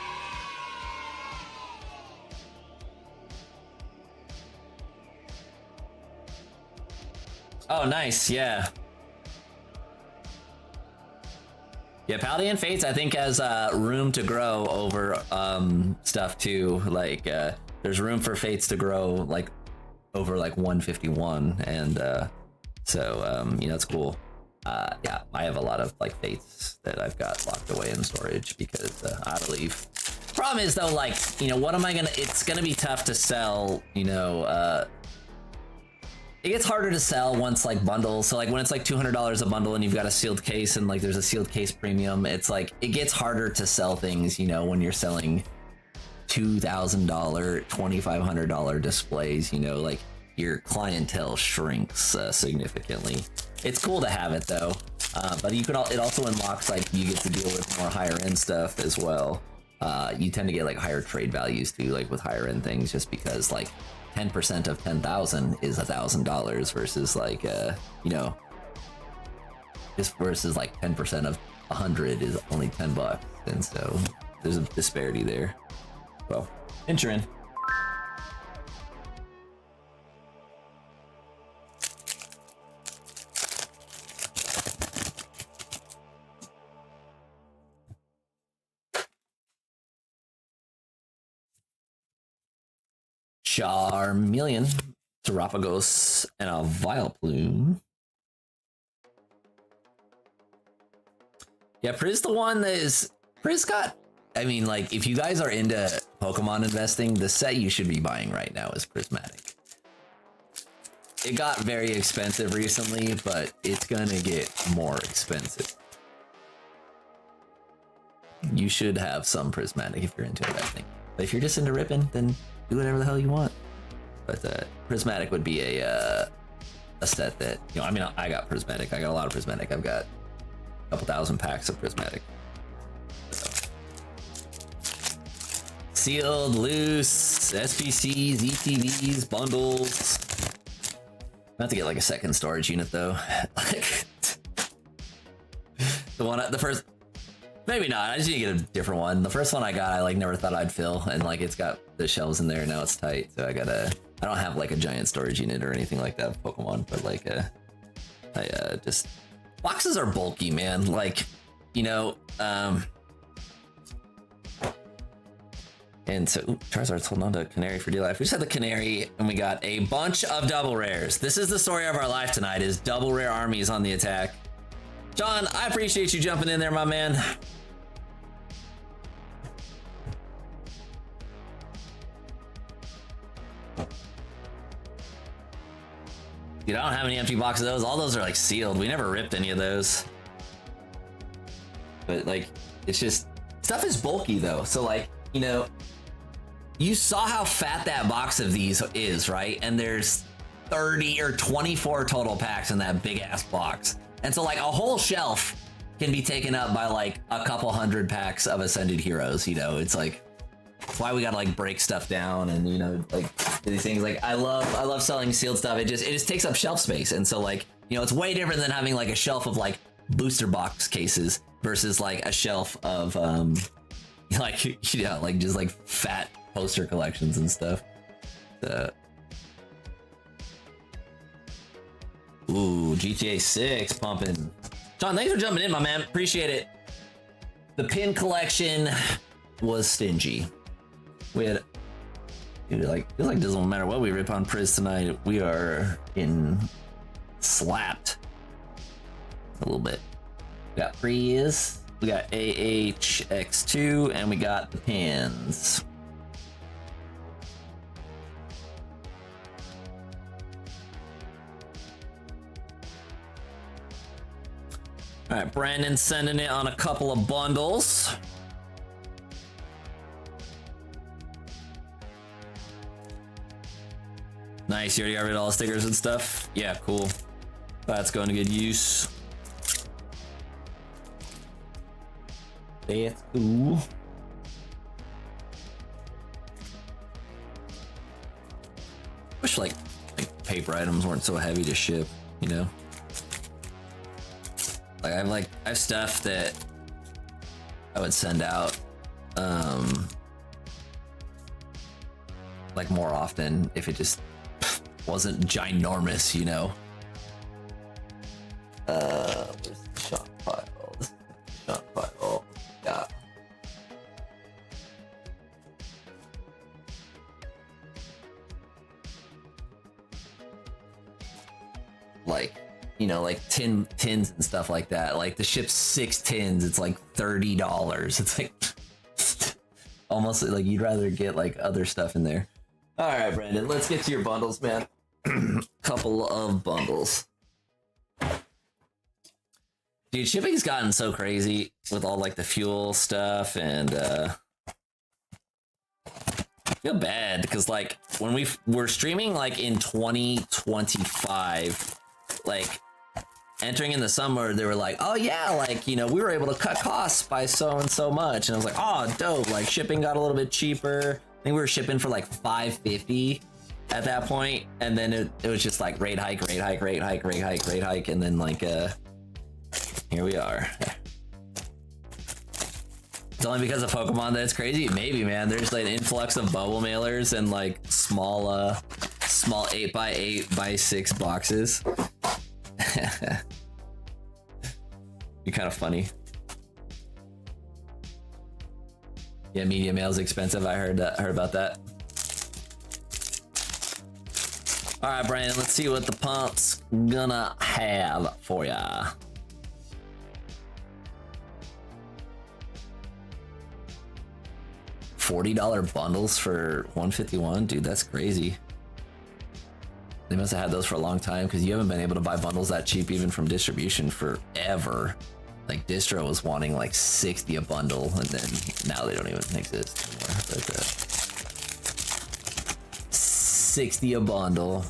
Oh, nice, yeah. Yeah, Paladin Fates, I think, has room to grow over stuff too. Like, there's room for Fates to grow like over like 151, and so you know, it's cool. Yeah, I have a lot of like Fates that I've got locked away in storage because I believe. Problem is though, like, you know, what am I gonna? It's gonna be tough to sell. You know, it gets harder to sell once like bundles. So like when it's like $200 a bundle and you've got a sealed case and like there's a sealed case premium, it's like it gets harder to sell things. You know, when you're selling $2,000, $2,500 displays, you know, like your clientele shrinks significantly. It's cool to have it though, but you can. It also unlocks like you get to deal with more higher end stuff as well. You tend to get like higher trade values too, like with higher end things, just because like 10% of 10,000 is $1,000 versus like you know, just versus like 10% of 100 is only $10, and so there's a disparity there. Well, entering. Charmeleon, Terapagos, and a Vileplume. Yeah, Priz the one that is... Priz got... I mean, like, if you guys are into Pokemon investing, the set you should be buying right now is Prismatic. It got very expensive recently, but it's gonna get more expensive. You should have some Prismatic if you're into investing. But if you're just into ripping, then do whatever the hell you want. But Prismatic would be a set that, you know, I mean, I got Prismatic. I got a lot of Prismatic. I've got a couple thousand packs of Prismatic. So. Sealed, loose, SPCs, ETVs, bundles. I have to get like a second storage unit though. Like the first, maybe not. I just need to get a different one. The first one I got, I like never thought I'd fill, and like it's got the shelves in there. Now it's tight, so I don't have like a giant storage unit or anything like that with Pokemon, but like I just boxes are bulky, man. Like, you know, and so Charizard's holding on to Canary for dear life. We just had the Canary, and we got a bunch of double rares. This is the story of our life tonight: is double rare armies on the attack. John, I appreciate you jumping in there, my man. Dude, I don't have any empty boxes of those. All those are like sealed. We never ripped any of those. But like, it's just, stuff is bulky though. So like, you know, you saw how fat that box of these is, right? And there's 30 or 24 total packs in that big ass box. And so like a whole shelf can be taken up by like a couple hundred packs of Ascended Heroes, you know? It's like, that's why we gotta like break stuff down and, you know, like these things. Like I love selling sealed stuff. It just takes up shelf space. And so like, you know, it's way different than having like a shelf of like booster box cases versus like a shelf of like, you know, like just like fat poster collections and stuff. Ooh, GTA 6 pumping. John, thanks for jumping in, my man. Appreciate it. The pin collection was stingy. We had, dude, like, feels like it doesn't matter what we rip on Priz tonight. We are in slapped a little bit. We got Priz, we got AHX2, and we got the pins. All right, Brandon's sending it on a couple of bundles. Nice, you already got rid of all the stickers and stuff? Yeah, cool. That's going to good use. That's cool. Wish like paper items weren't so heavy to ship, you know? Like I have stuff that I would send out like more often if it just wasn't ginormous, you know. Where's the shot pile? Shot pile. Yeah. Like, you know, like tins and stuff like that. Like the ship's 6 tins, it's like $30. It's like almost like you'd rather get like other stuff in there. All right, Brandon, let's get to your bundles, man. Couple of bundles. Dude, shipping's gotten so crazy with all like the fuel stuff and feel bad because like when we were streaming like in 2025, like entering in the summer, they were like, oh yeah, like, you know, we were able to cut costs by so and so much. And I was like, oh, dope. Like shipping got a little bit cheaper. I think we were shipping for like $5.50 at that point. And then it was just like rate hike. And then like, here we are. It's only because of Pokemon that's crazy. Maybe, man. There's like an influx of bubble mailers and like small 8x8x6 boxes. Be kind of funny. Yeah, media mail is expensive. I heard about that. All right, Brandon. Let's see what the pump's gonna have for ya. $40 bundles for 151, dude. That's crazy. They must have had those for a long time because you haven't been able to buy bundles that cheap even from distribution forever. Like distro was wanting like 60 a bundle, and then now they don't even exist anymore. But 60 a bundle.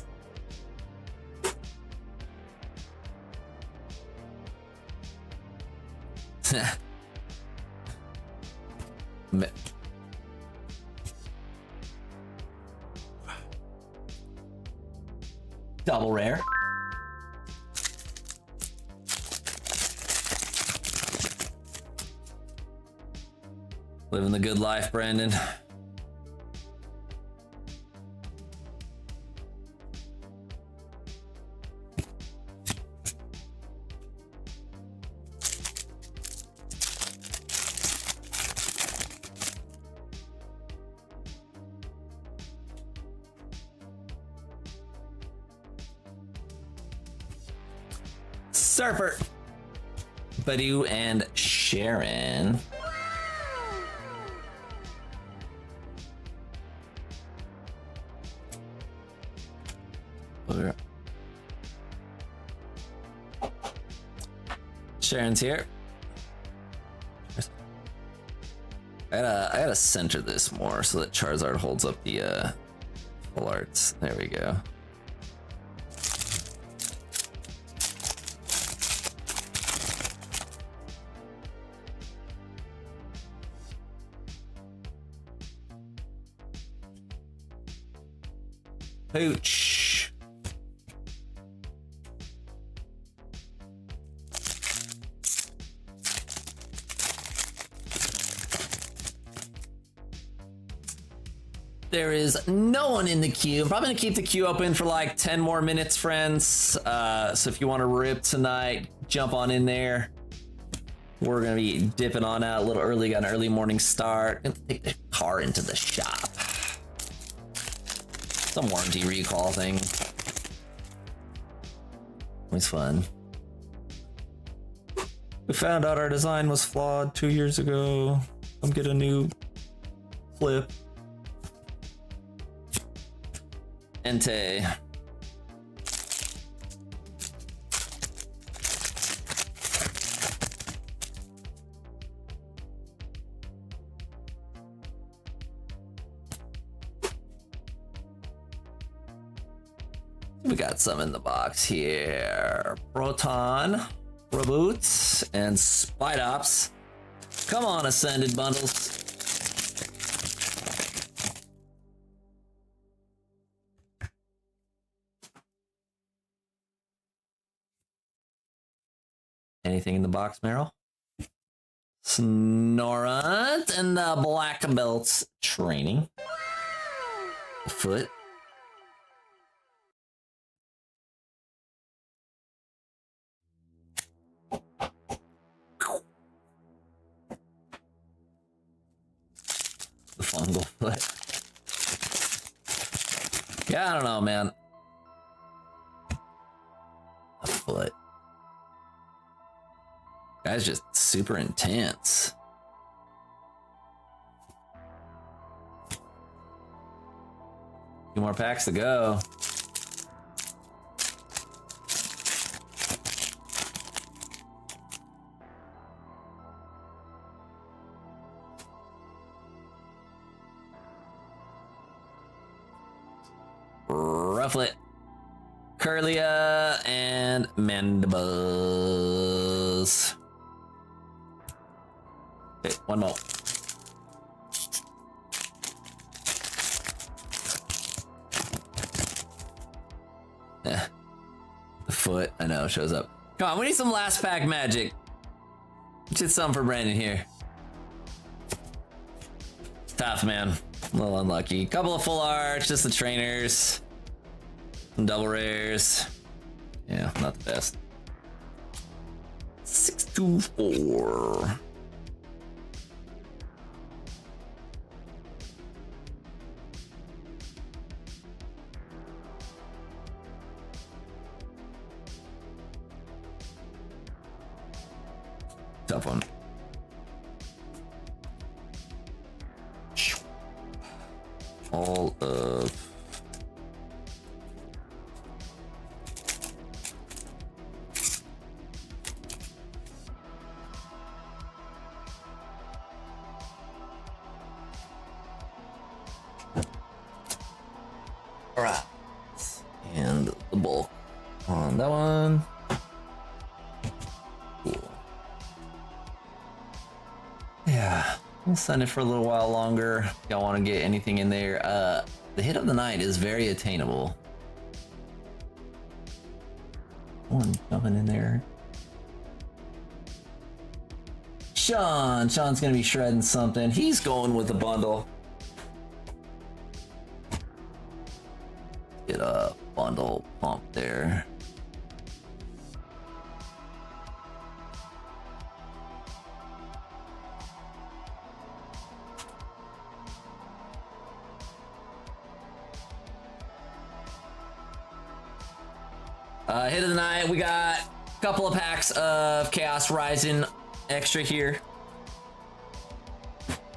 Double rare. Living the good life, Brandon. Surfer, Badu, and Sharon. Sharon's here. I gotta center this more so that Charizard holds up the full arts. There we go. Pooch. There is no one in the queue. I'm probably gonna keep the queue open for like 10 more minutes, friends. So if you want to rip tonight, jump on in there. We're gonna be dipping on out a little early, got an early morning start. Gonna take the car into the shop. Some warranty recall thing. Always fun. We found out our design was flawed 2 years ago. Come get a new flip. Entei. We got some in the box here. Proton, Reboots, and Spidops. Come on, Ascended bundles. Anything in the box, Meryl? Snorunt and the Black Belts training. Foot. The fungal foot. Yeah, I don't know, man. A foot. Guy's just super intense. Two more packs to go. Rufflet, Curlia, and Mandibles. Okay, one more. Yeah. The foot, I know, shows up. Come on, we need some last pack magic. Just something for Brandon here. Tough, man. A little unlucky. Couple of full arts, just the trainers. Some double rares. Yeah, not the best. 624. Tough one. All of all right, and the bulk on that one. Cool. Yeah, we'll send it for a little while longer. Don't want to get anything in there. The hit of the night is very attainable. One coming in there. Sean's gonna be shredding something. He's going with the bundle. Get a bundle pump there. Hit of the night, we got a couple of packs of Chaos Rising extra here.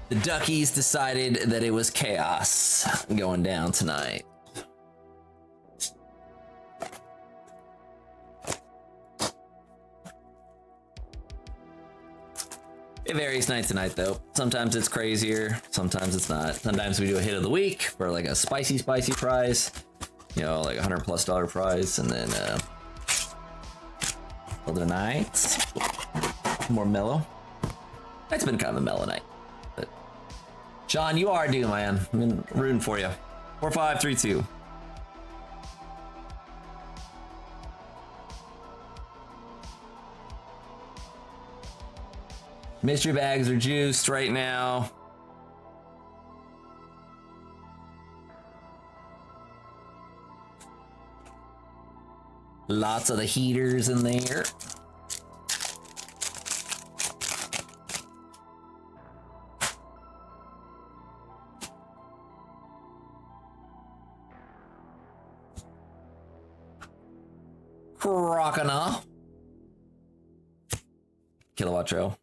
The Duckies decided that it was Chaos going down tonight. It varies night to night though. Sometimes it's crazier, sometimes it's not. Sometimes we do a hit of the week for like a spicy prize. You know, like $100+ prize, and then other nights more mellow. It's been kind of a mellow night, but Sean, you are due, man. I've been rooting for you. 4532. Mystery bags are juiced right now. Lots of the heaters in there. Crocodile. Kilowatro.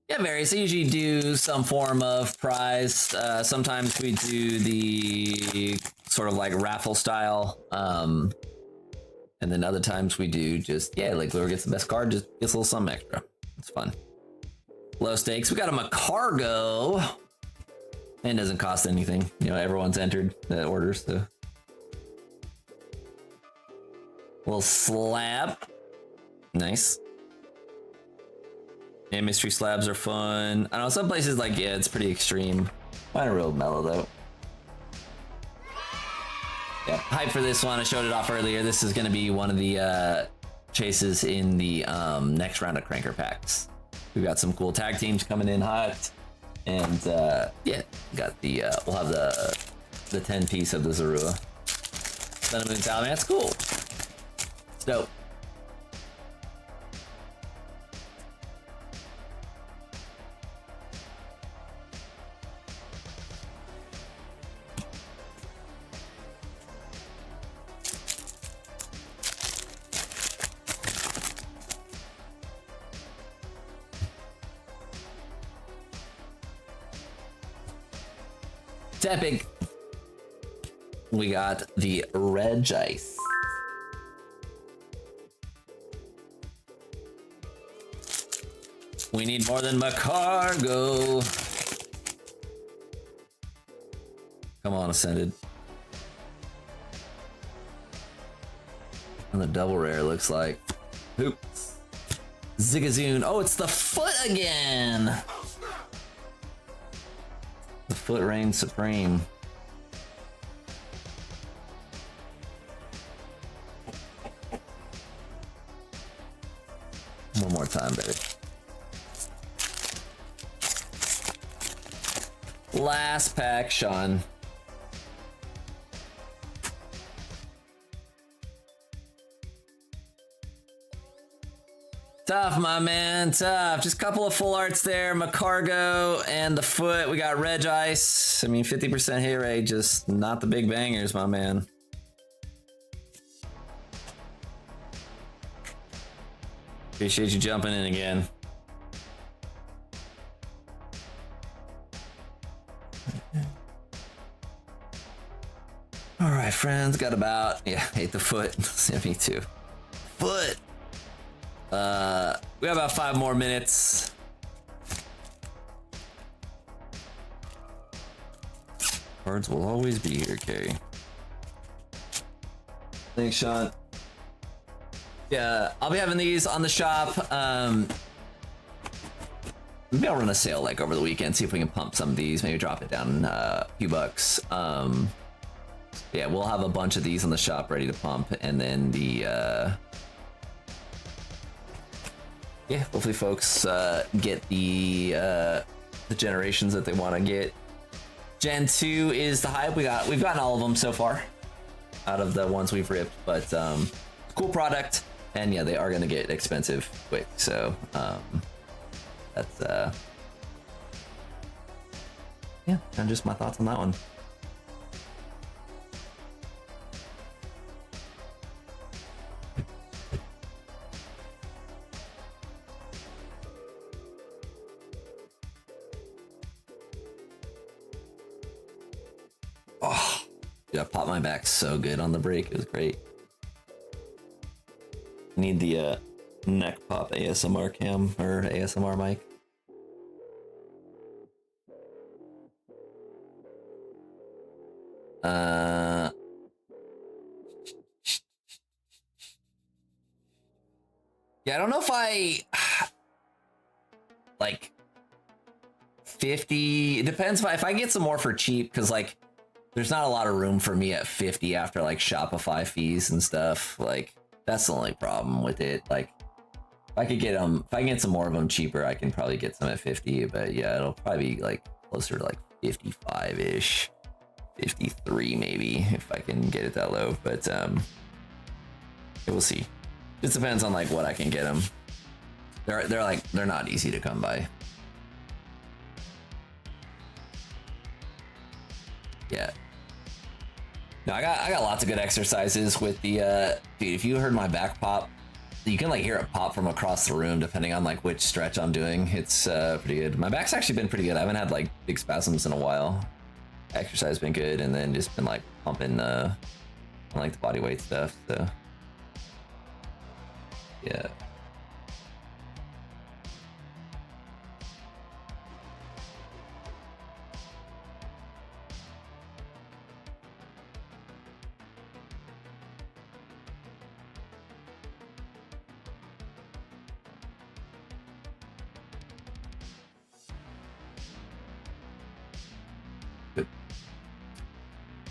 Yeah, varies. I usually do some form of prize. Sometimes we do the sort of like raffle style. And then other times we do just, yeah, like whoever gets the best card just gets a little something extra. It's fun. Low stakes. We got him a cargo. And it doesn't cost anything. You know, everyone's entered the orders. So. Little slab. Nice. And mystery slabs are fun. I don't know, some places like, yeah, it's pretty extreme. Kind of real mellow though. Yep, hype for this one. I showed it off earlier. This is going to be one of the chases in the next round of Cranker packs. We've got some cool tag teams coming in hot. And yeah, got the, we'll have the 10 piece of the Zorua. Sun and Moon Talisman, that's cool. It's dope. Epic. We got the red ice. We need more than my cargo. Come on, Ascended. And the double rare looks like. Oops. Zigzagoon. Oh, it's the foot again. The foot reigns supreme. One more time, baby. Last pack, Sean. Tough, my man, tough. Just a couple of full arts there. Macargo and the foot. We got Reg Ice. I mean, 50% hit rate, just not the big bangers, my man. Appreciate you jumping in again. All right, friends, got about, hate the foot. Yeah, me too. Foot. We have about 5 more minutes. Cards will always be here, Carrie. Thanks, Sean. Yeah, I'll be having these on the shop. Maybe I'll run a sale like over the weekend, see if we can pump some of these, maybe drop it down a few bucks. Yeah, we'll have a bunch of these on the shop ready to pump, and then the yeah, hopefully folks get the generations that they want to get. Gen 2 is the hype. We've gotten all of them so far out of the ones we've ripped, but cool product, and yeah, they are going to get expensive quick. So that's yeah, and just my thoughts on that one. Oh, dude, I popped my back so good on the break. It was great. Need the neck pop ASMR cam or ASMR mic. Yeah, I don't know if I like 50. It depends if I get some more for cheap, because like there's not a lot of room for me at 50 after like Shopify fees and stuff. Like that's the only problem with it. Like if I could get them, if I can get some more of them cheaper, I can probably get some at 50. But yeah, it'll probably be like closer to like 55-ish, 53 maybe if I can get it that low. But we'll see. Just depends on like what I can get them. They're not easy to come by. Yeah. No, I got lots of good exercises with the dude. If you heard my back pop, you can like hear it pop from across the room depending on like which stretch I'm doing. It's pretty good. My back's actually been pretty good. I haven't had like big spasms in a while. Exercise has been good, and then just been like pumping like the body weight stuff. So yeah.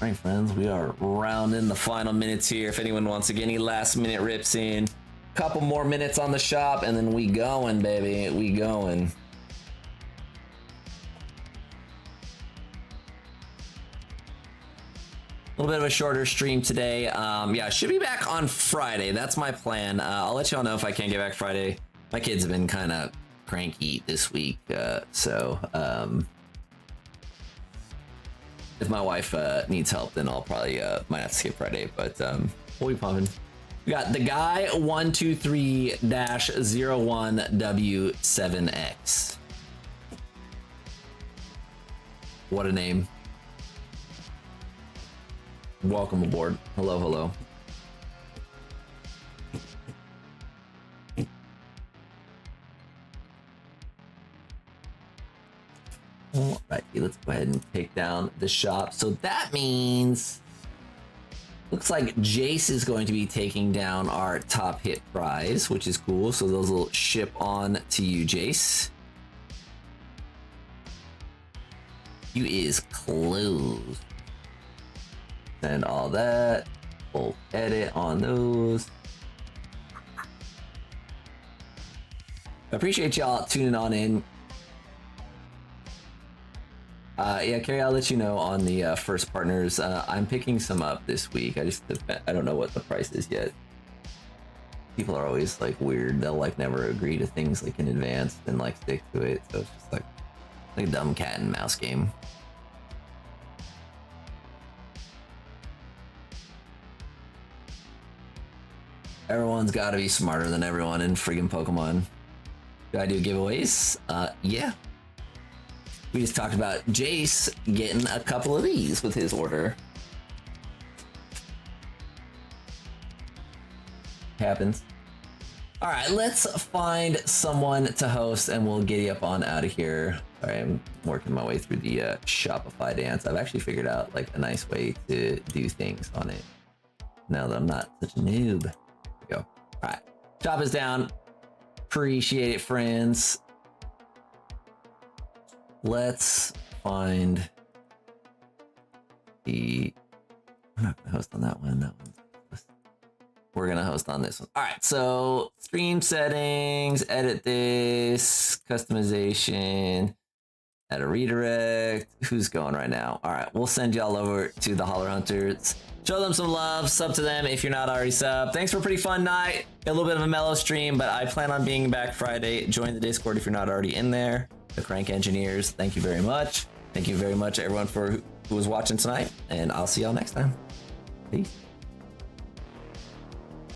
All right, friends, we are rounding the final minutes here. If anyone wants to get any last minute rips in, couple more minutes on the shop, and then we going, baby. We going. A little bit of a shorter stream today. Yeah, should be back on Friday. That's my plan. I'll let y'all know if I can't get back Friday. My kids have been kind of cranky this week, so if my wife needs help, then I'll probably might have to skip Friday, but we'll be pumping. We got the guy 123-01W7X. What a name. Welcome aboard. Hello, hello. All right, let's go ahead and take down the shop. So that means Looks like Jace is going to be taking down our top hit prize, which is cool. So those will ship on to you, Jace. You is closed. And all that. We'll edit on those. I appreciate y'all tuning on in. Yeah, Carrie, I'll let you know on the first partners. I'm picking some up this week. I don't know what the price is yet. People are always like weird. They'll like never agree to things like in advance and like stick to it. So it's just like a dumb cat and mouse game. Everyone's got to be smarter than everyone in friggin' Pokemon. Do I do giveaways? Yeah. We just talked about Jace getting a couple of these with his order. Happens. All right, let's find someone to host and we'll giddy up on out of here. Sorry, I'm working my way through the Shopify dance. I've actually figured out like a nice way to do things on it now that I'm not such a noob. There we go. All right, shop is down. Appreciate it, friends. Let's find the... I'm not gonna host on that one. That one's... We're gonna host on this one. All right, so stream settings, edit this, customization, add a redirect. Who's going right now? All right, we'll send y'all over to the Holler Hunters. Show them some love, sub to them if you're not already subbed. Thanks for a pretty fun night. A little bit of a mellow stream, but I plan on being back Friday. Join the Discord if you're not already in there. The Crank Engineers, thank you very much. Thank you very much, everyone, who was watching tonight, and I'll see y'all next time. Peace.